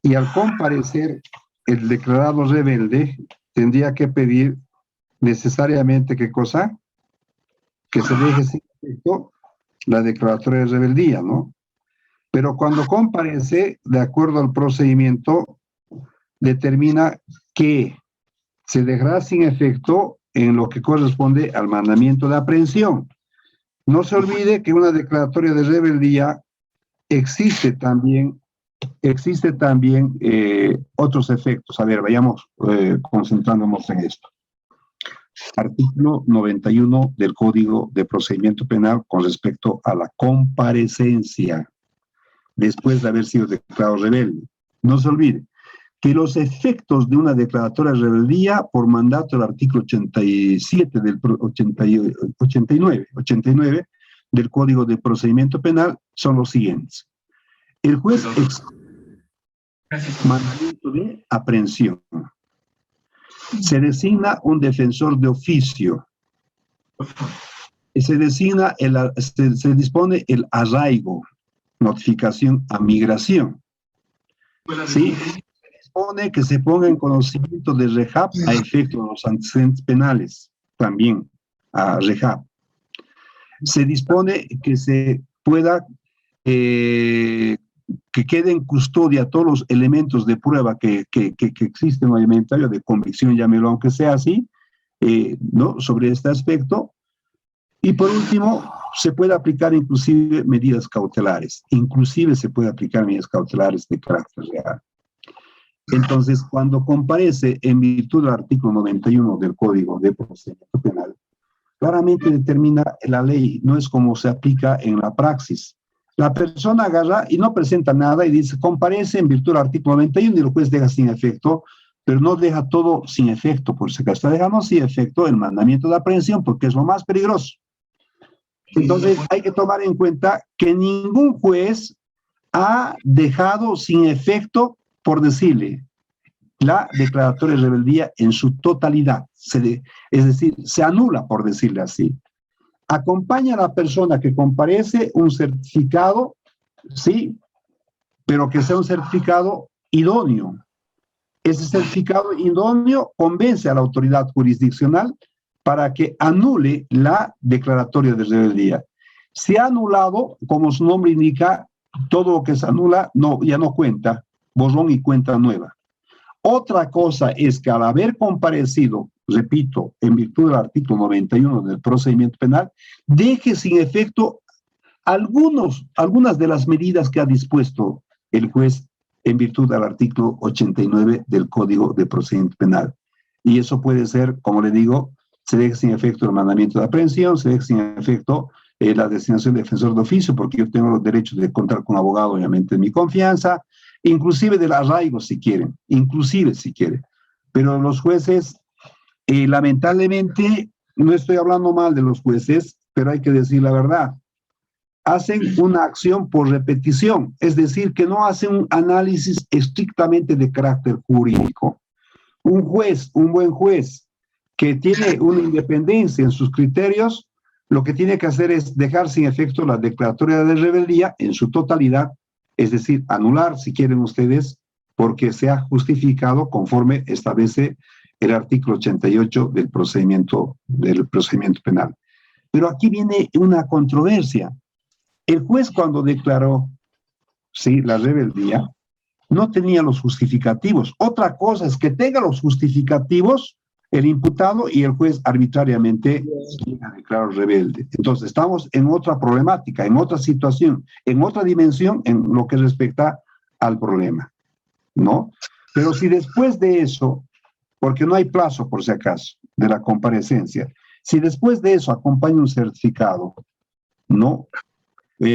Y al comparecer, el declarado rebelde tendría que pedir necesariamente, ¿qué cosa? Que se deje sin efecto la declaratoria de rebeldía, ¿no? Pero cuando comparece, de acuerdo al procedimiento, determina que se dejará sin efecto en lo que corresponde al mandamiento de aprehensión. No se olvide que una declaratoria de rebeldía existe también otros efectos. A ver, vayamos concentrándonos en esto. Artículo 91 del Código de Procedimiento Penal con respecto a la comparecencia después de haber sido declarado rebelde. No se olvide que los efectos de una declaratoria de rebeldía por mandato del artículo 87 del 89 del Código de Procedimiento Penal son los siguientes. El juez mandamiento de aprehensión. Se designa un defensor de oficio. Se dispone el arraigo, notificación a migración. Sí, se dispone que se ponga en conocimiento de REHAB a efecto de los antecedentes penales, también a REHAB. Se dispone que se pueda, que quede en custodia todos los elementos de prueba que existen en el inventario de convicción, llámelo aunque sea así, ¿no? Sobre este aspecto. Y por último, se puede aplicar inclusive medidas cautelares. Inclusive se puede aplicar medidas cautelares de carácter real. Entonces, cuando comparece en virtud del artículo 91 del Código de Procedimiento Penal, claramente determina la ley, no es como se aplica en la praxis. La persona agarra y no presenta nada y dice, comparece en virtud del artículo 91 y el juez deja sin efecto, pero no deja todo sin efecto, por si acaso está dejando sin efecto el mandamiento de aprehensión, porque es lo más peligroso. Entonces, hay que tomar en cuenta que ningún juez ha dejado sin efecto, por decirle, la declaratoria de rebeldía en su totalidad. Es decir, se anula, por decirle así. Acompaña a la persona que comparece un certificado, sí, pero que sea un certificado idóneo. Ese certificado idóneo convence a la autoridad jurisdiccional para que anule la declaratoria de rebeldía. Se ha anulado, como su nombre indica, todo lo que se anula ya no cuenta, borrón y cuenta nueva. Otra cosa es que al haber comparecido, repito, en virtud del artículo 91 del procedimiento penal, deje sin efecto algunas de las medidas que ha dispuesto el juez en virtud del artículo 89 del Código de Procedimiento Penal. Y eso puede ser, como le digo, se deja sin efecto el mandamiento de aprehensión, se deja sin efecto la designación de defensor de oficio, porque yo tengo los derechos de contar con abogado, obviamente, en mi confianza, inclusive del arraigo, si quieren, inclusive si quieren. Pero los jueces, lamentablemente, no estoy hablando mal de los jueces, pero hay que decir la verdad, hacen una acción por repetición, es decir, que no hacen un análisis estrictamente de carácter jurídico. Un juez, un buen juez, que tiene una independencia en sus criterios, lo que tiene que hacer es dejar sin efecto la declaratoria de rebeldía en su totalidad, es decir, anular, si quieren ustedes, porque se ha justificado conforme establece el artículo 88 del procedimiento penal. Pero aquí viene una controversia. El juez, cuando declaró, sí, la rebeldía, no tenía los justificativos. Otra cosa es que tenga los justificativos el imputado y el juez arbitrariamente declaró rebelde. Entonces estamos en otra problemática, en otra situación, en otra dimensión en lo que respecta al problema, ¿no? Pero si después de eso, porque no hay plazo por si acaso de la comparecencia, si después de eso acompaña un certificado, ¿no?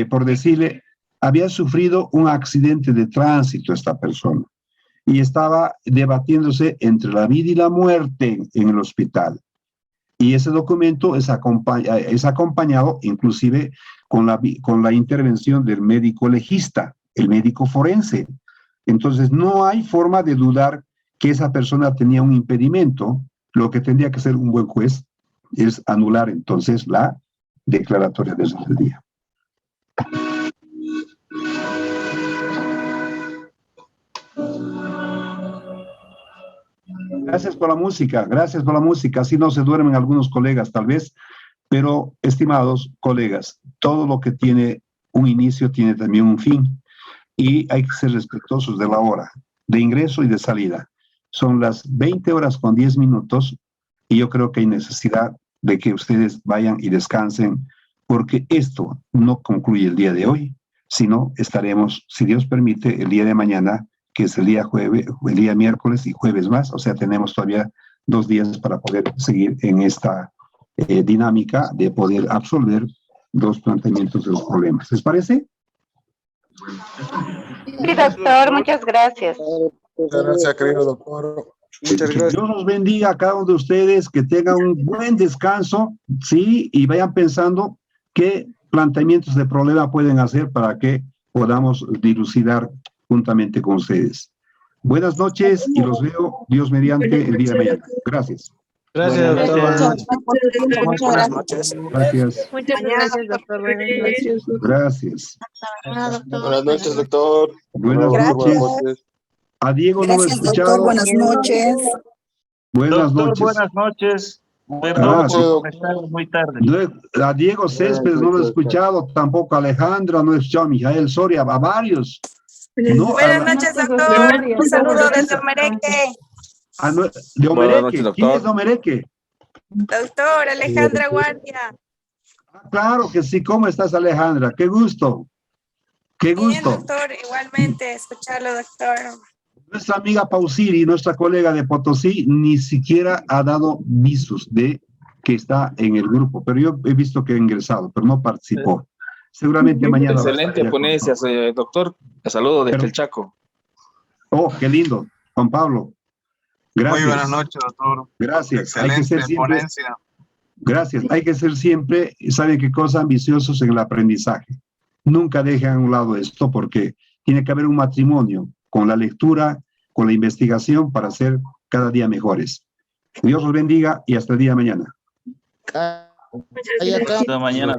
Por decirle, había sufrido un accidente de tránsito esta persona y estaba debatiéndose entre la vida y la muerte en el hospital. Y ese documento es acompañado inclusive con la intervención del médico legista, el médico forense. Entonces no hay forma de dudar que esa persona tenía un impedimento. Lo que tendría que hacer un buen juez es anular entonces la declaratoria de rebeldía. Gracias por la música, así no se duermen algunos colegas tal vez, pero estimados colegas, todo lo que tiene un inicio tiene también un fin y hay que ser respetuosos de la hora de ingreso y de salida. Son las 20:10 y yo creo que hay necesidad de que ustedes vayan y descansen porque esto no concluye el día de hoy, sino estaremos, si Dios permite, el día de mañana, que es el día miércoles y jueves más, o sea, tenemos todavía 2 días para poder seguir en esta dinámica de poder absolver los planteamientos de los problemas. ¿Les parece? Sí, doctor, muchas gracias. Muchas gracias, querido doctor. Muchas gracias. Dios los bendiga a cada uno de ustedes, que tengan un buen descanso, ¿sí? Y vayan pensando qué planteamientos de problema pueden hacer para que podamos dilucidar juntamente con ustedes. Buenas noches y los veo, Dios mediante, el día de mañana. Gracias. Gracias, doctor. Buenas noches. Gracias. Muchas gracias, doctor. Gracias. Buenas noches, doctor. Buenas noches. A Diego no lo he Gracias, doctor. escuchado. Buenas noches. Buenas Doctor, noches. buenas noches. Ah, sí. Muy tarde. A Diego Céspedes no lo he escuchado, tampoco a Alejandra, no he escuchado a Mijael Soria, a varios. No, Buenas noches, doctor. Un saludo desde Omereque. De Omereque. ¿Quién es de Omereque? Doctor Alejandra Guardia. Claro que sí. ¿Cómo estás, Alejandra? Qué gusto. Qué Bien, gusto. doctor, igualmente, escucharlo, doctor. Nuestra amiga Pausiri, nuestra colega de Potosí, ni siquiera ha dado visos de que está en el grupo, pero yo he visto que ha ingresado, pero no participó. Seguramente mañana. Excelente ponencia, doctor. Saludo desde el Chaco. Oh, qué lindo, Juan Pablo. Gracias. Muy buenas noches, doctor. Gracias. Excelente Hay que ser siempre, ponencia. gracias. Hay que ser siempre, ¿saben qué cosa? Ambiciosos en el aprendizaje. Nunca dejen a un lado esto porque tiene que haber un matrimonio con la lectura, con la investigación para ser cada día mejores. Dios los bendiga y hasta el día de mañana. Hasta mañana.